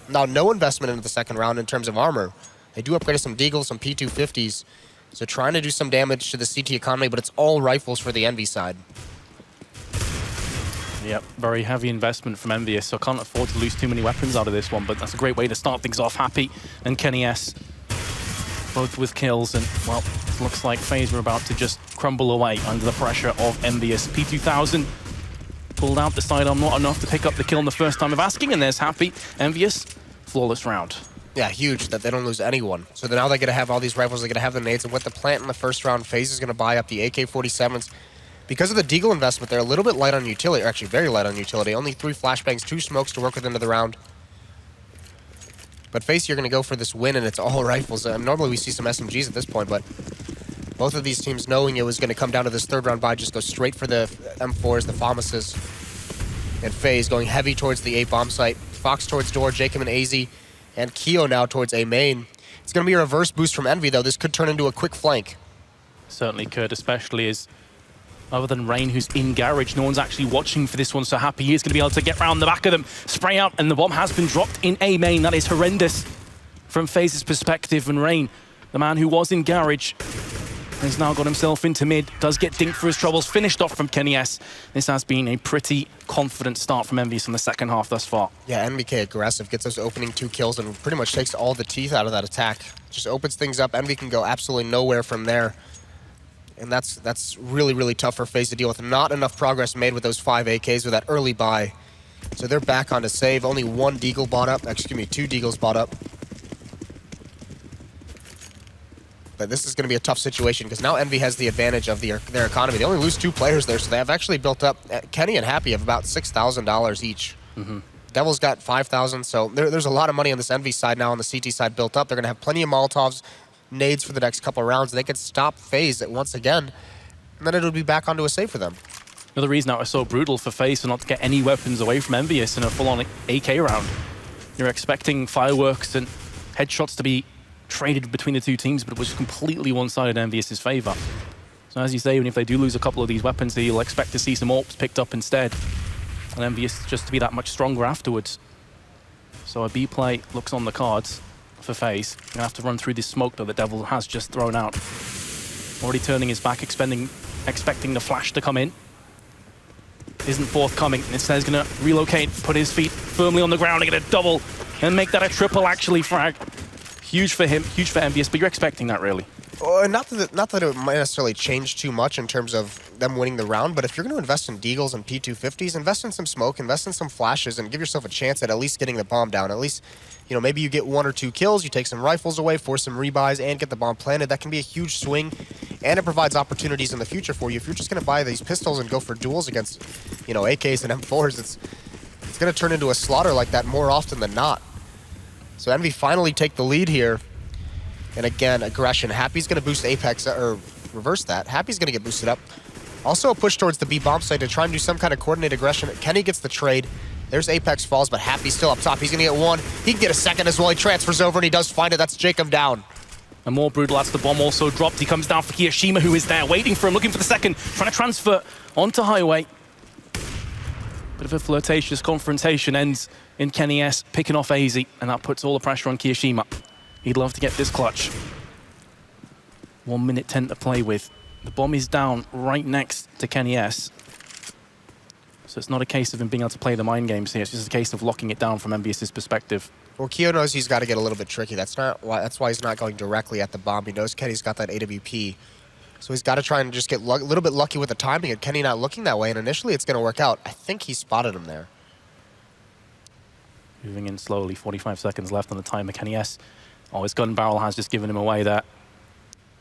Now, no investment into the second round in terms of armor. They do upgrade some Deagles, some P250s, so trying to do some damage to the CT economy, but it's all rifles for the Envy side. Yep, very heavy investment from EnVyUs, so can't afford to lose too many weapons out of this one, but that's a great way to start things off. Happy and Kenny S, both with kills, and, well, it looks like FaZe are about to just crumble away under the pressure of EnVyUs. P2000 pulled out the sidearm, not enough to pick up the kill in the first time of asking, and there's Happy. EnVyUs, flawless round. Yeah, huge that they don't lose anyone. So now they're going to have all these rifles, they're going to have the nades, and with the plant in the first round, FaZe is going to buy up the AK-47s. Because of the Deagle investment, they're a little bit light on utility, or actually very light on utility. Only 3 flashbangs, 2 smokes to work with into the round. But FaZe, you're going to go for this win, and it's all rifles. Normally we see some SMGs at this point, but both of these teams, knowing it was going to come down to this third round buy, just go straight for the M4s, the FAMASs. And FaZe going heavy towards the A bomb site. Fox towards door, Jacob and AZ, and Keo now towards A main. It's going to be a reverse boost from Envy, though. This could turn into a quick flank. Certainly could, especially as other than Rain, who's in garage, no one's actually watching for this one, so Happy he is going to be able to get round the back of them, spray out, and the bomb has been dropped in A main. That is horrendous from FaZe's perspective, and Rain, the man who was in garage, has now got himself into mid, does get dinked for his troubles, finished off from Kenny S. This has been a pretty confident start from EnVyUs in the second half thus far. Yeah, NBK aggressive, gets those opening 2 kills and pretty much takes all the teeth out of that attack. Just opens things up, Envy can go absolutely nowhere from there. And that's really, really tough for FaZe to deal with. Not enough progress made with those 5 AKs with that early buy. So they're back on to save. Only 1 Deagle bought up. Excuse me, 2 Deagles bought up. But this is going to be a tough situation because now Envy has the advantage of their economy. They only lose 2 players there, so they have actually built up. Kenny and Happy have about $6,000 each. Devil's got 5,000, so there's a lot of money on this Envy side now, on the CT side built up. They're going to have plenty of Molotovs, nades for the next couple of rounds. They could stop FaZe once again, and then it'll be back onto a save for them. Another reason that was so brutal for FaZe to not get any weapons away from EnVyUs in a full-on AK round. You're expecting fireworks and headshots to be traded between the 2 teams, but it was completely one-sided in EnVyUs' favor. So as you say, even if they do lose a couple of these weapons, you'll expect to see some AWPs picked up instead, and EnVyUs just to be that much stronger afterwards. So a B play looks on the cards for FaZe. You're gonna have to run through this smoke though the Devil has just thrown out. Already turning his back, expecting the flash to come in. Isn't forthcoming. Instead he's gonna relocate, put his feet firmly on the ground and get a double and make that a triple actually frag. Huge for him, huge for EnVyUs, but you're expecting that really. Not that it might necessarily change too much in terms of them winning the round, but if you're going to invest in Deagles and P250s, invest in some smoke, invest in some flashes, and give yourself a chance at least getting the bomb down. At least, you know, maybe you get 1 or 2 kills, you take some rifles away, force some rebuys, and get the bomb planted. That can be a huge swing, and it provides opportunities in the future for you. If you're just going to buy these pistols and go for duels against, you know, AKs and M4s, it's going to turn into a slaughter like that more often than not. So Envy finally take the lead here. And again, aggression. Happy's going to boost Apex, or reverse that. Happy's going to get boosted up. Also a push towards the B bomb site to try and do some kind of coordinated aggression. Kenny gets the trade. There's Apex falls, but Happy's still up top. He's going to get 1. He can get a second as well. He transfers over, and he does find it. That's Jacob down. And more brutal as the bomb also dropped. He comes down for Kiyoshima, who is there, waiting for him, looking for the second, trying to transfer onto Highway. Bit of a flirtatious confrontation ends in Kenny S picking off AZ, and that puts all the pressure on Kiyoshima. He'd love to get this clutch. 1 minute 10 to play with. The bomb is down right next to Kenny S. So it's not a case of him being able to play the mind games here. It's just a case of locking it down from EnVyUs' perspective. Well, Kyo knows he's got to get a little bit tricky. That's why he's not going directly at the bomb. He knows Kenny's got that AWP. So he's got to try and just get a little bit lucky with the timing, and Kenny not looking that way, and initially it's going to work out. I think he spotted him there. Moving in slowly, 45 seconds left on the timer. Kenny S. Oh, his gun barrel has just given him away there.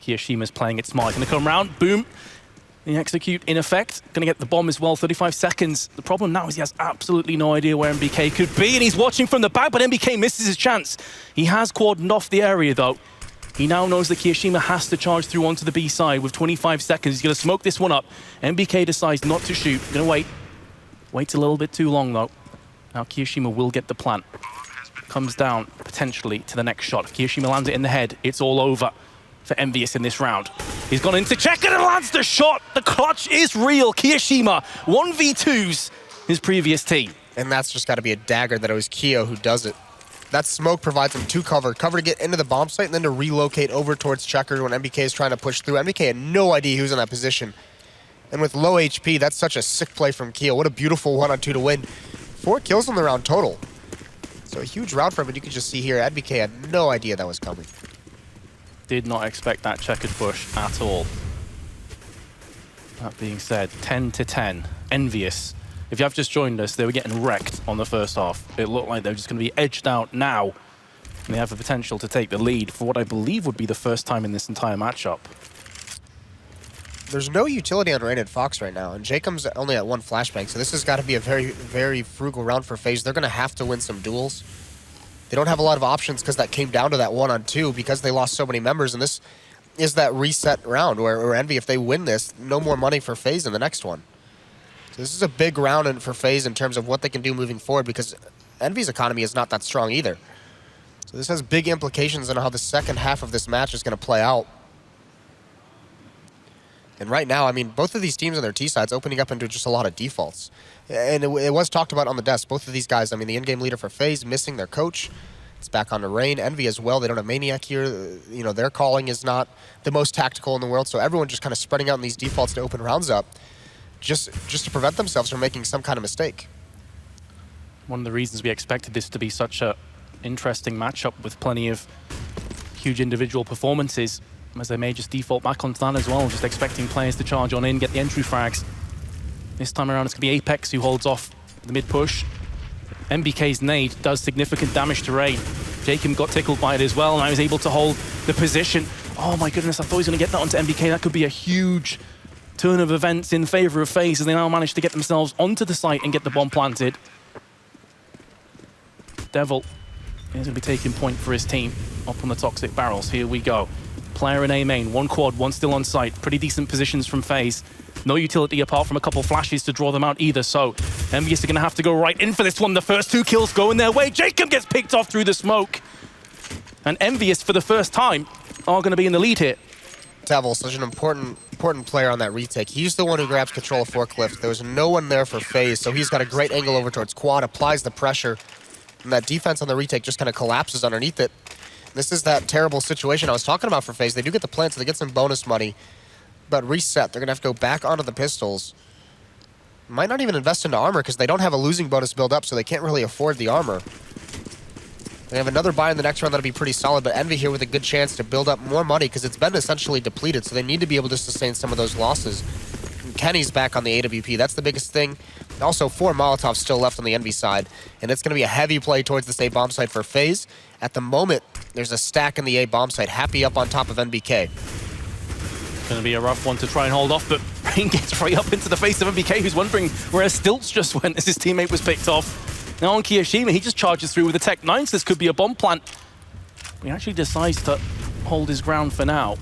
Kiyoshima's playing it smart. Gonna come round, boom. The execute in effect. Gonna get the bomb as well, 35 seconds. The problem now is he has absolutely no idea where MBK could be, and he's watching from the back, but MBK misses his chance. He has cordoned off the area though. He now knows that Kiyoshima has to charge through onto the B side with 25 seconds. He's gonna smoke this one up. MBK decides not to shoot. Gonna wait. Waits a little bit too long though. Now Kiyoshima will get the plant. Comes down potentially to the next shot. If Kiyoshima lands it in the head, it's all over for EnVyUs in this round. He's gone in to check it and lands the shot. The clutch is real. Kiyoshima 1v2s his previous team. And that's just got to be a dagger that it was Kyo who does it. That smoke provides him two cover to get into the bomb site and then to relocate over towards Checker when MBK is trying to push through. MBK had no idea he was in that position. And with low HP, that's such a sick play from Kyo. What a beautiful 1-on-2 to win. 4 kills on the round total. So a huge round for him, but you can just see here, MBK had no idea that was coming. Did not expect that checkered push at all. That being said, 10-10, EnVyUs. If you have just joined us, they were getting wrecked on the first half. It looked like they're just going to be edged out now. And they have the potential to take the lead for what I believe would be the first time in this entire matchup. There's no utility on Rain and Fox right now, and Jacob's only at 1 flashbang, so this has got to be a very, very frugal round for FaZe. They're going to have to win some duels. They don't have a lot of options because that came down to that 1-on-2 because they lost so many members, and this is that reset round where EnVy, if they win this, no more money for FaZe in the next one. So this is a big round for FaZe in terms of what they can do moving forward because EnVy's economy is not that strong either. So this has big implications on how the second half of this match is going to play out. And right now, I mean, both of these teams on their T sides opening up into just a lot of defaults. And it was talked about on the desk. Both of these guys, I mean, the in-game leader for FaZe missing their coach. It's back on to Rain. EnVy as well. They don't have Maniac here. You know, their calling is not the most tactical in the world. So everyone just kind of spreading out in these defaults to open rounds up just to prevent themselves from making some kind of mistake. One of the reasons we expected this to be such a interesting matchup with plenty of huge individual performances, as they may just default back onto that as well, just expecting players to charge on in, get the entry frags. This time around, it's going to be Apex who holds off the mid-push. MBK's nade does significant damage to Rain. Jacob got tickled by it as well, and I was able to hold the position. Oh my goodness, I thought he was going to get that onto MBK. That could be a huge turn of events in favor of FaZe as they now manage to get themselves onto the site and get the bomb planted. Devil is going to be taking point for his team up on the toxic barrels. Here we go. Player in A main, 1 quad, 1 still on site. Pretty decent positions from FaZe. No utility apart from a couple flashes to draw them out either, so EnVyUs are going to have to go right in for this one. The first 2 kills going their way. Jacob gets picked off through the smoke. And EnVyUs, for the first time, are going to be in the lead here. Devil, such an important player on that retake. He's the one who grabs control of Forklift. There was no one there for FaZe, so he's got a great angle over towards quad, applies the pressure, and that defense on the retake just kind of collapses underneath it. This is that terrible situation I was talking about for FaZe. They do get the plant, so they get some bonus money. But reset, they're going to have to go back onto the pistols. Might not even invest into armor because they don't have a losing bonus build up, so they can't really afford the armor. They have another buy in the next round that'll be pretty solid, but EnVy here with a good chance to build up more money because it's been essentially depleted, so they need to be able to sustain some of those losses. And Kenny's back on the AWP. That's the biggest thing. Also, 4 Molotovs still left on the EnVy side, and it's going to be a heavy play towards this A bomb site for FaZe. At the moment, there's a stack in the A bomb site, happy up on top of NBK. Going to be a rough one to try and hold off, but Rain gets right up into the face of NBK, who's wondering where Stilts just went as his teammate was picked off. Now on Kiyoshima, he just charges through with a Tech 9, so this could be a bomb plant. He actually decides to hold his ground for now.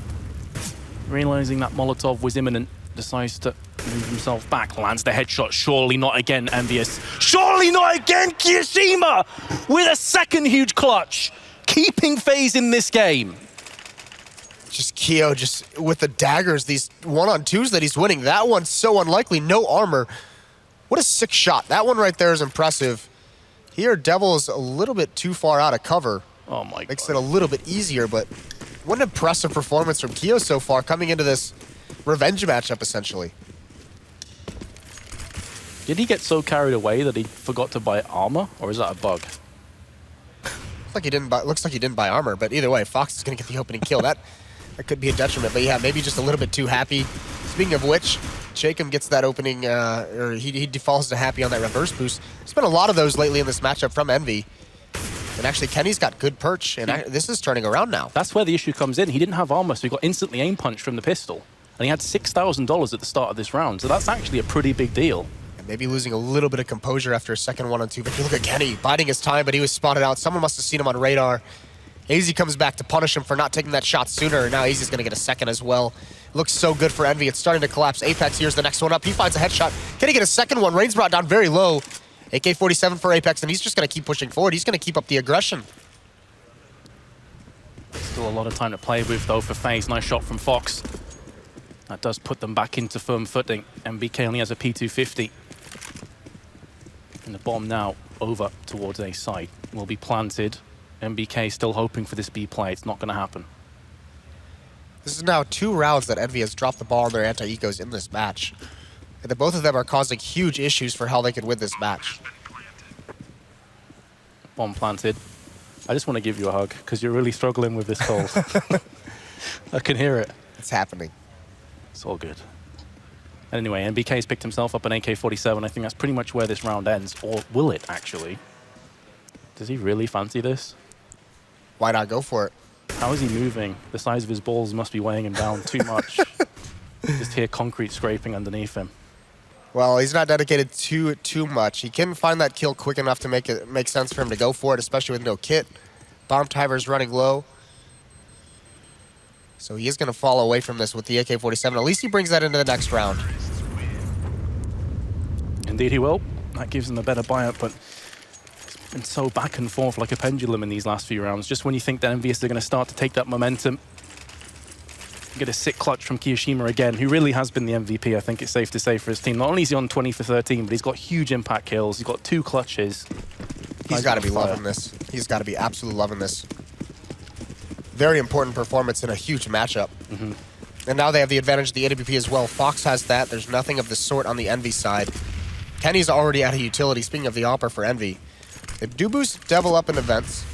Realizing that Molotov was imminent, decides to move himself back, lands the headshot. Surely not again, EnVyUs. Surely not again, Kiyoshima! With a second huge clutch, keeping FaZe in this game. Just Keo just with the daggers, these 1-on-2s that he's winning. That one's so unlikely, no armor. What a sick shot. That one right there is impressive. Here, Devil is a little bit too far out of cover. Oh my God. Makes it a little bit easier, but what an impressive performance from Keo so far, coming into this revenge matchup, essentially. Did he get so carried away that he forgot to buy armor, or is that a bug? Looks like he didn't buy armor, but either way, Fox is going to get the opening kill. That could be a detriment, but yeah, maybe just a little bit too happy. Speaking of which, Jacob gets that opening, or he defaults to happy on that reverse boost. There's been a lot of those lately in this matchup from Envy. And actually, Kenny's got good perch, and this is turning around now. That's where the issue comes in. He didn't have armor, so he got instantly aim punched from the pistol. And he had $6,000 at the start of this round, so that's actually a pretty big deal. Maybe losing a little bit of composure after a second 1-on-2. But you look at Kenny, biding his time, but he was spotted out. Someone must have seen him on radar. AZ comes back to punish him for not taking that shot sooner, and now AZ's going to get a second as well. Looks so good for Envy. It's starting to collapse. Apex here's the next one up. He finds a headshot. Can he get a second one? Rain's brought down very low. AK-47 for Apex, and he's just going to keep pushing forward. He's going to keep up the aggression. Still a lot of time to play with, though, for FaZe. Nice shot from Fox. That does put them back into firm footing. MBK only has a P250. And the bomb now over towards A site will be planted. MBK still hoping for this B play. It's not going to happen. This is now 2 rounds that Envy has dropped the ball on their anti-ecos in this match. And both of them are causing huge issues for how they could win this match. Bomb planted. I just want to give you a hug because you're really struggling with this cold. I can hear it. It's happening. It's all good. Anyway, MBK's picked himself up an AK-47. I think that's pretty much where this round ends. Or will it, actually? Does he really fancy this? Why not go for it? How is he moving? The size of his balls must be weighing him down too much. Just hear concrete scraping underneath him. Well, he's not dedicated to it too much. He can find that kill quick enough to make sense for him to go for it, especially with no kit. Bomb timer's running low. So he is going to fall away from this with the AK-47. At least he brings that into the next round. Indeed he will. That gives him a better buyout, but it's been so back and forth like a pendulum in these last few rounds. Just when you think that EnVyUs are going to start to take that momentum, get a sick clutch from Kiyoshima again, who really has been the MVP, I think it's safe to say, for his team. Not only is he on 20 for 13, but he's got huge impact kills. He's got 2 clutches. He's got to be loving this. He's got to be absolutely loving this. Very important performance in a huge matchup. And now they have the advantage of the AWP as well. Fox has that. There's nothing of the sort on the Envy side. Kenny's already out of utility, speaking of the AWPer for Envy. They do boost Devil up in events.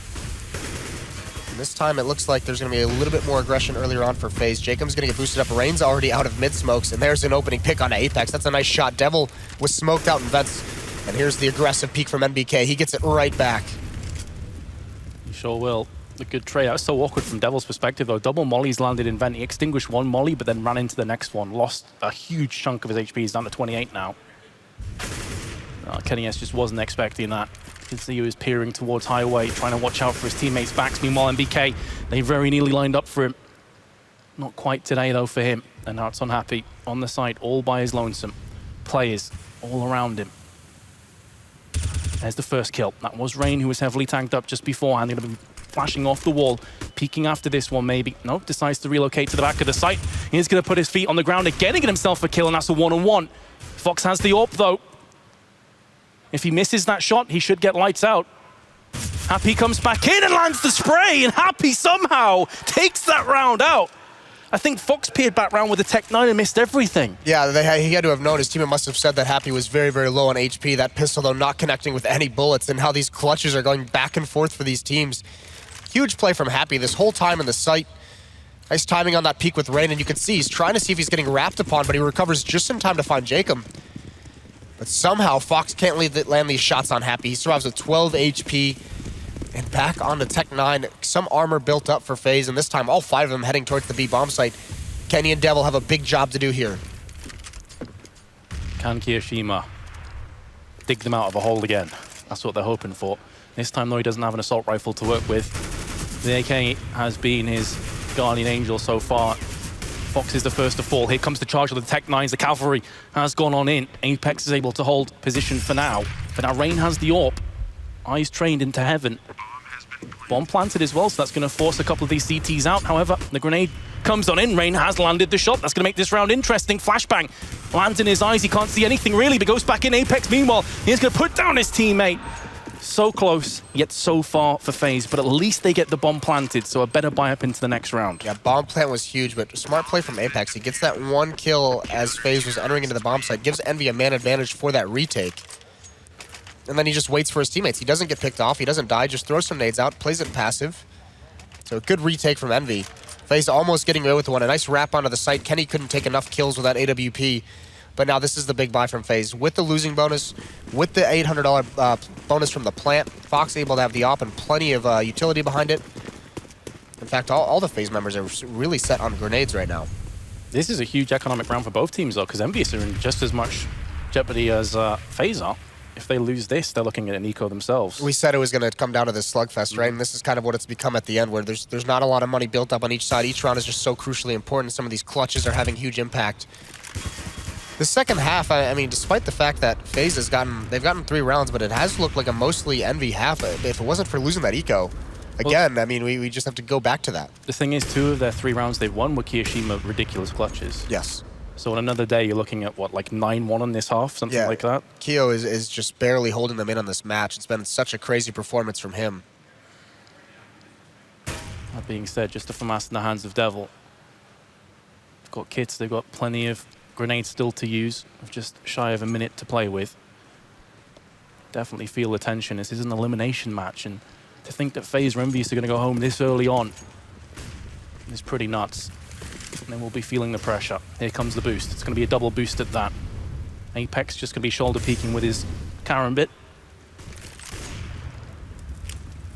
And this time it looks like there's going to be a little bit more aggression earlier on for FaZe. Jacob's going to get boosted up. Rain's already out of mid-smokes, and there's an opening pick on Apex. That's a nice shot. Devil was smoked out in vents. And here's the aggressive peek from NBK. He gets it right back. He sure will. A good trade. That was so awkward from Devil's perspective, though. Double mollies landed in vent. He extinguished one molly, but then ran into the next one. Lost a huge chunk of his HP. He's down to 28 now. Kenny S just wasn't expecting that. You can see he was peering towards Highway, trying to watch out for his teammates' backs. Meanwhile, MBK, they very nearly lined up for him. Not quite today, though, for him. And now it's Unhappy on the side, all by his lonesome. Players all around him. There's the first kill. That was Rain, who was heavily tanked up just beforehand. Going to be flashing off the wall, peeking after this one maybe. Nope, decides to relocate to the back of the site. He's going to put his feet on the ground again and get himself a kill, and that's a one-on-one. Fox has the AWP, though. If he misses that shot, he should get lights out. Happy comes back in and lands the spray, and Happy somehow takes that round out. I think Fox peered back round with the Tech 9 and missed everything. Yeah, he had to have known. His teammate must have said that Happy was very, very low on HP. That pistol, though, not connecting with any bullets, and how these clutches are going back and forth for these teams. Huge play from Happy this whole time in the site. Nice timing on that peek with Rain, and you can see he's trying to see if he's getting wrapped upon, but he recovers just in time to find Jacob. But somehow, Fox can't land these shots on Happy. He survives with 12 HP. And back on the Tech 9, some armor built up for FaZe, and this time all 5 of them heading towards the B bomb site. Kenny and Devil have a big job to do here. Can Kiyoshima dig them out of a hole again? That's what they're hoping for. This time, though, he doesn't have an assault rifle to work with. The AK has been his guardian angel so far. Fox is the first to fall. Here comes the charge of the Tech 9s. The cavalry has gone on in. Apex is able to hold position for now. But now Rain has the AWP. Eyes trained into heaven. Bomb planted as well, so that's going to force a couple of these CTs out. However, the grenade comes on in. Rain has landed the shot. That's going to make this round interesting. Flashbang lands in his eyes. He can't see anything really, but goes back in. Apex, meanwhile, he's going to put down his teammate. So close, yet so far for FaZe, but at least they get the bomb planted, so a better buy up into the next round. Yeah, bomb plant was huge, but smart play from Apex. He gets that one kill as FaZe was entering into the bomb site, gives Envy a man advantage for that retake. And then he just waits for his teammates. He doesn't get picked off, he doesn't die, just throws some nades out, plays it passive. So a good retake from Envy. FaZe almost getting away with one. A nice wrap onto the site. Kenny couldn't take enough kills with that AWP. But now this is the big buy from FaZe. With the losing bonus, with the $800 bonus from the plant, Fox able to have the op and plenty of utility behind it. In fact, all the FaZe members are really set on grenades right now. This is a huge economic round for both teams, though, because EnVyUs are in just as much jeopardy as FaZe are. If they lose this, they're looking at an eco themselves. We said it was going to come down to this slugfest, right? And this is kind of what it's become at the end, where there's not a lot of money built up on each side. Each round is just so crucially important. Some of these clutches are having huge impact. The second half, I mean, despite the fact that FaZe they've gotten 3 rounds, but it has looked like a mostly Envy half. If it wasn't for losing that eco, again, I mean, we just have to go back to that. The thing is, 2 of their 3 rounds they've won were Kiyoshima ridiculous clutches. Yes. So on another day, you're looking at, what, like 9-1 on this half, something like that? Kyo is just barely holding them in on this match. It's been such a crazy performance from him. That being said, just a FAMAS in the hands of Devil. They've got kits, they've got plenty of grenades still to use, with just shy of a minute to play with. Definitely feel the tension. This is an elimination match, and to think that FaZe or EnVyUs are going to go home this early on is pretty nuts. And then we'll be feeling the pressure. Here comes the boost. It's going to be a double boost at that. Apex just going to be shoulder peeking with his Karambit.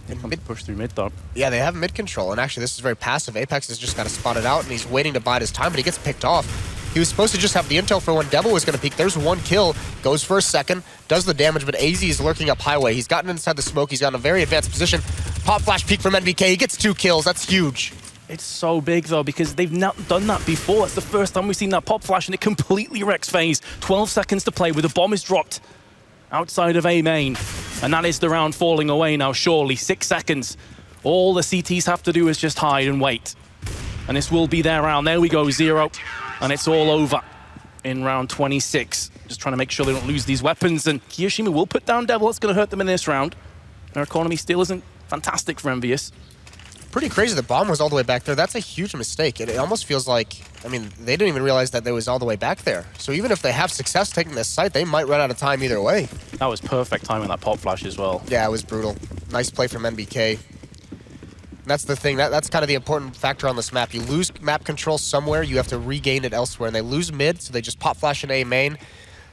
Here comes the push through mid, though. Yeah, they have mid control, and actually this is very passive. Apex has just got to spot it out, and he's waiting to bide his time, but he gets picked off. He was supposed to just have the intel for when Devil was going to peek. There's one kill, goes for a second, does the damage, but AZ is lurking up highway. He's gotten inside the smoke. He's got a very advanced position. Pop flash peek from NVK. He gets 2 kills. That's huge. It's so big, though, because they've not done that before. It's the first time we've seen that pop flash, and it completely wrecks FaZe. 12 seconds to play with the bomb is dropped outside of A main. And that is the round falling away now, surely. 6 seconds. All the CTs have to do is just hide and wait. And this will be their round. There we go, 0. And it's all over in round 26. Just trying to make sure they don't lose these weapons. And Kiyoshima will put down Devil. It's going to hurt them in this round. Their economy still isn't fantastic for EnVyUs. Pretty crazy the bomb was all the way back there. That's a huge mistake. It almost feels like, I mean, they didn't even realize that it was all the way back there. So even if they have success taking this site, they might run out of time either way. That was perfect timing, that pop flash as well. Yeah, it was brutal. Nice play from NBK. That's the thing, that's kind of the important factor on this map. You lose map control somewhere, you have to regain it elsewhere. And they lose mid, so they just pop flash in A main.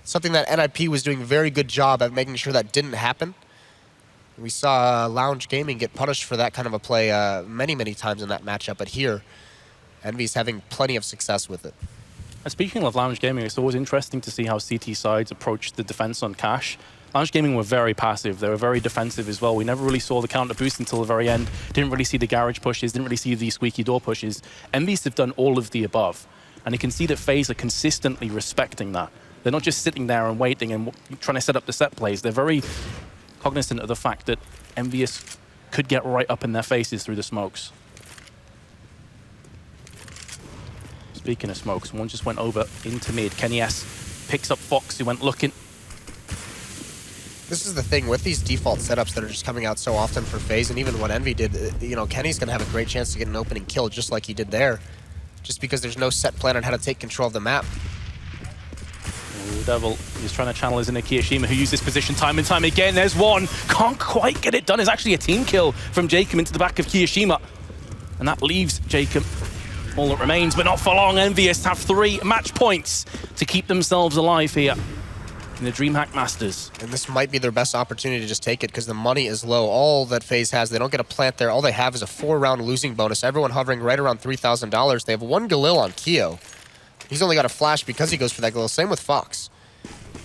Something that NIP was doing a very good job at making sure that didn't happen. We saw Lounge Gaming get punished for that kind of a play many, many times in that matchup. But here, Envy's having plenty of success with it. And speaking of Lounge Gaming, it's always interesting to see how CT sides approach the defense on Cash. Lounge Gaming were very passive. They were very defensive as well. We never really saw the counter boost until the very end. Didn't really see the garage pushes, didn't really see the squeaky door pushes. EnVyUs have done all of the above. And you can see that FaZe are consistently respecting that. They're not just sitting there and waiting and trying to set up the set plays. They're very cognizant of the fact that EnVyUs could get right up in their faces through the smokes. Speaking of smokes, one just went over into mid. Kenny S picks up Fox, who went looking. This is the thing with these default setups that are just coming out so often for FaZe, and even what Envy did, you know, Kenny's going to have a great chance to get an opening kill just like he did there, just because there's no set plan on how to take control of the map. Ooh, Devil is trying to channel his inner Kiyoshima, who used this position time and time again. There's one. Can't quite get it done. It's actually a team kill from Jacob into the back of Kiyoshima. And that leaves Jacob all that remains, but not for long. EnVyUs have 3 match points to keep themselves alive here in the DreamHack Masters. And this might be their best opportunity to just take it because the money is low. All that FaZe has, they don't get a plant there. All they have is a 4-round losing bonus. Everyone hovering right around $3,000. They have 1 Galil on Kyo. He's only got a flash because he goes for that Galil. Same with Fox.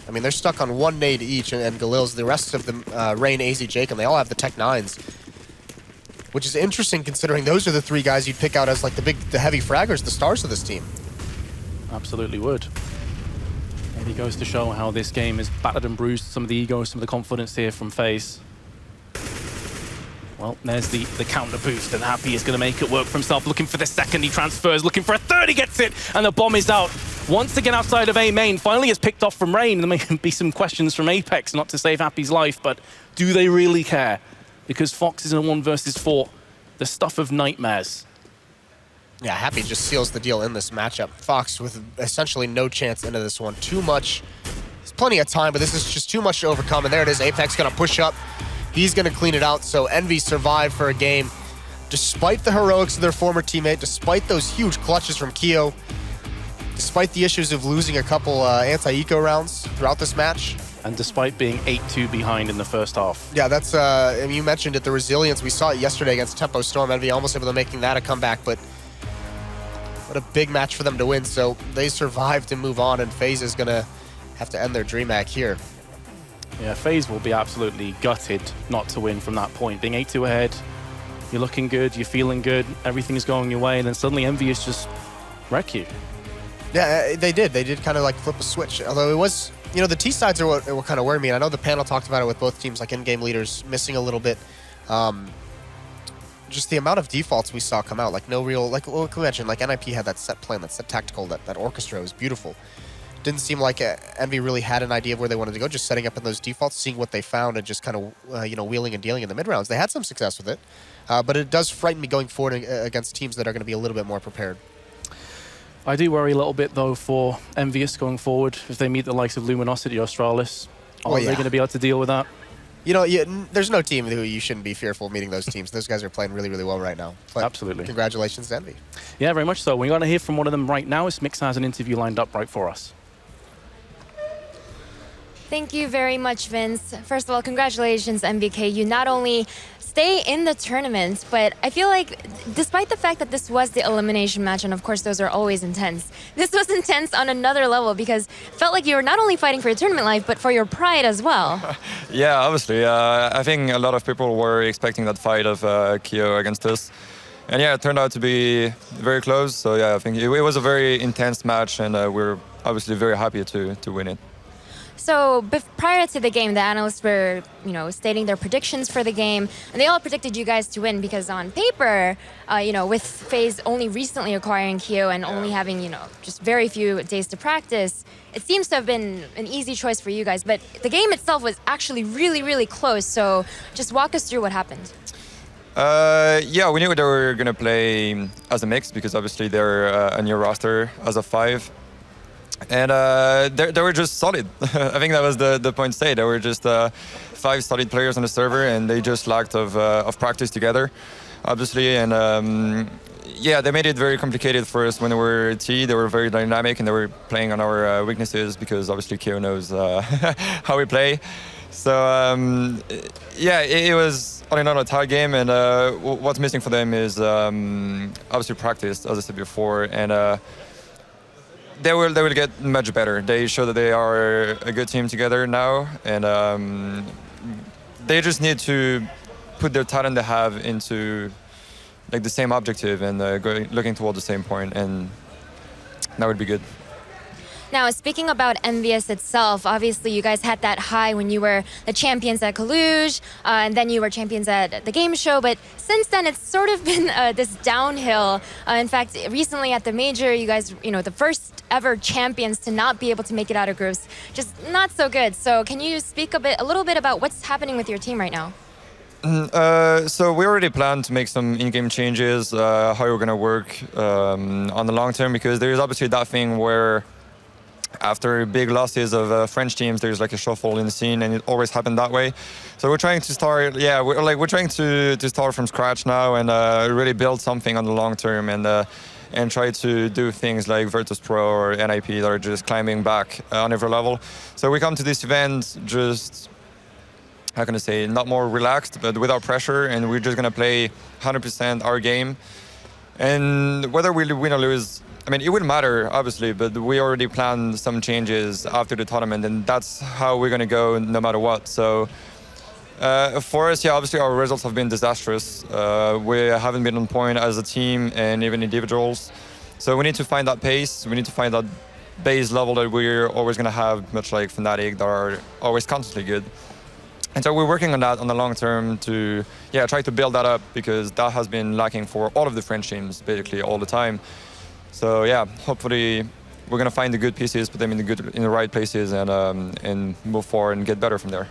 I mean, they're stuck on 1 nade each, and Galil's. The rest of them, Rain, AZ, Jacob, they all have the Tech 9s. Which is interesting considering those are the 3 guys you'd pick out as like the heavy fraggers, the stars of this team. Absolutely would. Maybe goes to show how this game is battered and bruised, some of the ego, some of the confidence here from FaZe. Well, there's the counter boost, and Happy is going to make it work for himself. Looking for the second, he transfers, looking for a third, he gets it, and the bomb is out. Once again outside of A main, finally it's picked off from Rain. There may be some questions from Apex, not to save Happy's life, but do they really care? Because Fox is in a 1 versus 4, the stuff of nightmares. Yeah, Happy just seals the deal in this matchup. Fox with essentially no chance into this one. Too much. There's plenty of time, but this is just too much to overcome, and there it is. Apex gonna push up. He's going to clean it out, so Envy survived for a game. Despite the heroics of their former teammate, despite those huge clutches from Keo, despite the issues of losing a couple anti-eco rounds throughout this match. And despite being 8-2 behind in the first half. Yeah, that's, I mean, you mentioned it, the resilience. We saw it yesterday against Tempo Storm. Envy almost able to making that a comeback, but what a big match for them to win. So they survived and move on, and FaZe is going to have to end their DreamHack here. Yeah, FaZe will be absolutely gutted not to win from that point. Being 8-2 ahead, you're looking good, you're feeling good, everything's going your way, and then suddenly EnVyUs just wreck you. Yeah, they did. They did kind of like flip a switch. Although it was, you know, the T sides are what kind of worried me. And I know the panel talked about it with both teams, like in-game leaders missing a little bit. Just the amount of defaults we saw come out, like no real, like we mentioned, like NIP had that set plan, that set tactical, that orchestra was beautiful. Didn't seem like Envy really had an idea of where they wanted to go, just setting up in those defaults, seeing what they found, and just kind of, you know, wheeling and dealing in the mid-rounds. They had some success with it, but it does frighten me going forward against teams that are going to be a little bit more prepared. I do worry a little bit, though, for EnVyUs going forward. If they meet the likes of Luminosity or Astralis, are they going to be able to deal with that? You know, there's no team who you shouldn't be fearful of meeting those teams. Those guys are playing really, really well right now. But absolutely. Congratulations to Envy. Yeah, very much so. We're going to hear from one of them right now. Mix has an interview lined up right for us. Thank you very much, Vince. First of all, congratulations, MBK. You not only stay in the tournament, but I feel like despite the fact that this was the elimination match, and of course those are always intense, this was intense on another level because it felt like you were not only fighting for your tournament life, but for your pride as well. Yeah, obviously. I think a lot of people were expecting that fight of Keo against us. And yeah, it turned out to be very close. So yeah, I think it was a very intense match, and we're obviously very happy to win it. So prior to the game, the analysts were, you know, stating their predictions for the game, and they all predicted you guys to win because on paper, you know, with FaZe only recently acquiring Keo and only having, you know, just very few days to practice, it seems to have been an easy choice for you guys. But the game itself was actually really, really close. So just walk us through what happened. Yeah, we knew they were going to play as a mix because obviously they're a new roster as a 5. And they were just solid. I think that was the point to say. They were just 5 solid players on the server, and they just lacked of practice together, obviously. And yeah, they made it very complicated for us when they were T. They were very dynamic, and they were playing on our weaknesses because obviously Keo knows how we play. So yeah, it was all in all a tight game, and what's missing for them is obviously practice, as I said before, and they will get much better. They show that they are a good team together now, and they just need to put their talent they have into like the same objective and looking toward the same point, and that would be good. Now, speaking about EnVyUs itself, obviously you guys had that high when you were the champions at Kaluge, and then you were champions at the game show, but since then it's sort of been this downhill. In fact, recently at the major, you guys, you know, the first ever champions to not be able to make it out of groups, just not so good. So can you speak a little bit about what's happening with your team right now? So we already planned to make some in-game changes, how we're going to work on the long term, because there is obviously that thing where after big losses of French teams, there's like a shuffle in the scene, and it always happened that way. So we're trying to start, yeah, we're trying to start from scratch now and really build something on the long term, and try to do things like Virtus Pro or NIP that are just climbing back on every level. So we come to this event just, how can I say, not more relaxed, but without pressure, and we're just gonna play 100% our game. And whether we win or lose, I mean, it wouldn't matter, obviously, but we already planned some changes after the tournament, and that's how we're going to go no matter what. So for us, yeah, obviously our results have been disastrous. We haven't been on point as a team and even individuals. So we need to find that pace. We need to find that base level that we're always going to have, much like Fnatic, that are always constantly good. And so we're working on that on the long term to try to build that up, because that has been lacking for all of the French teams basically all the time. So yeah, hopefully we're gonna find the good pieces, put them in the right places, and move forward and get better from there.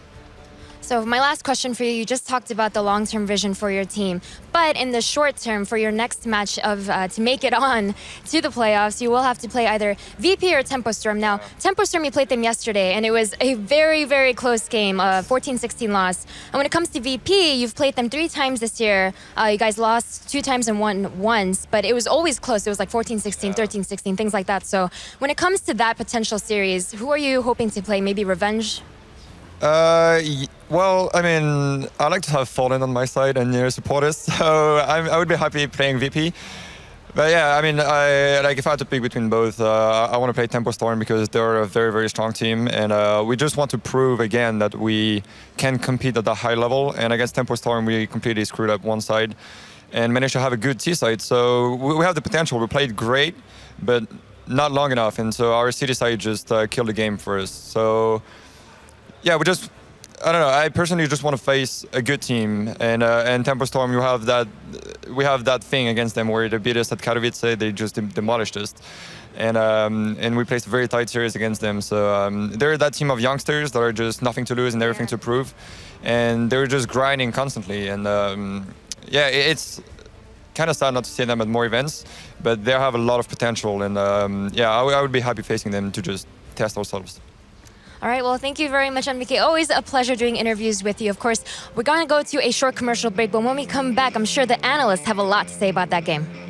So my last question for you, you just talked about the long-term vision for your team, but in the short term, for your next match to make it on to the playoffs, you will have to play either VP or Tempo Storm. Now, Tempo Storm, you played them yesterday, and it was a very, very close game, 14-16 loss. And when it comes to VP, you've played them 3 times this year. You guys lost 2 times and won once, but it was always close. It was like 14-16, 13-16, things like that. So when it comes to that potential series, who are you hoping to play? Maybe Revenge? Well, I mean, I like to have Fallen on my side and your supporters, so I would be happy playing VP. But yeah, I mean, if I had to pick between both, I want to play Tempo Storm because they're a very, very strong team, and we just want to prove again that we can compete at a high level. And against Tempo Storm, we completely screwed up one side and managed to have a good T side. So we have the potential. We played great, but not long enough, and so our city side just killed the game for us. So yeah, I don't know. I personally just want to face a good team, and Tempo Storm, we have that thing against them where they beat us at Katowice. They just demolished us, and we placed a very tight series against them. So they're that team of youngsters that are just nothing to lose and everything to prove, and they're just grinding constantly. And it's kind of sad not to see them at more events, but they have a lot of potential. And I would be happy facing them to just test ourselves. All right, well, thank you very much, EnVyUs. Always a pleasure doing interviews with you. Of course, we're going to go to a short commercial break, but when we come back, I'm sure the analysts have a lot to say about that game.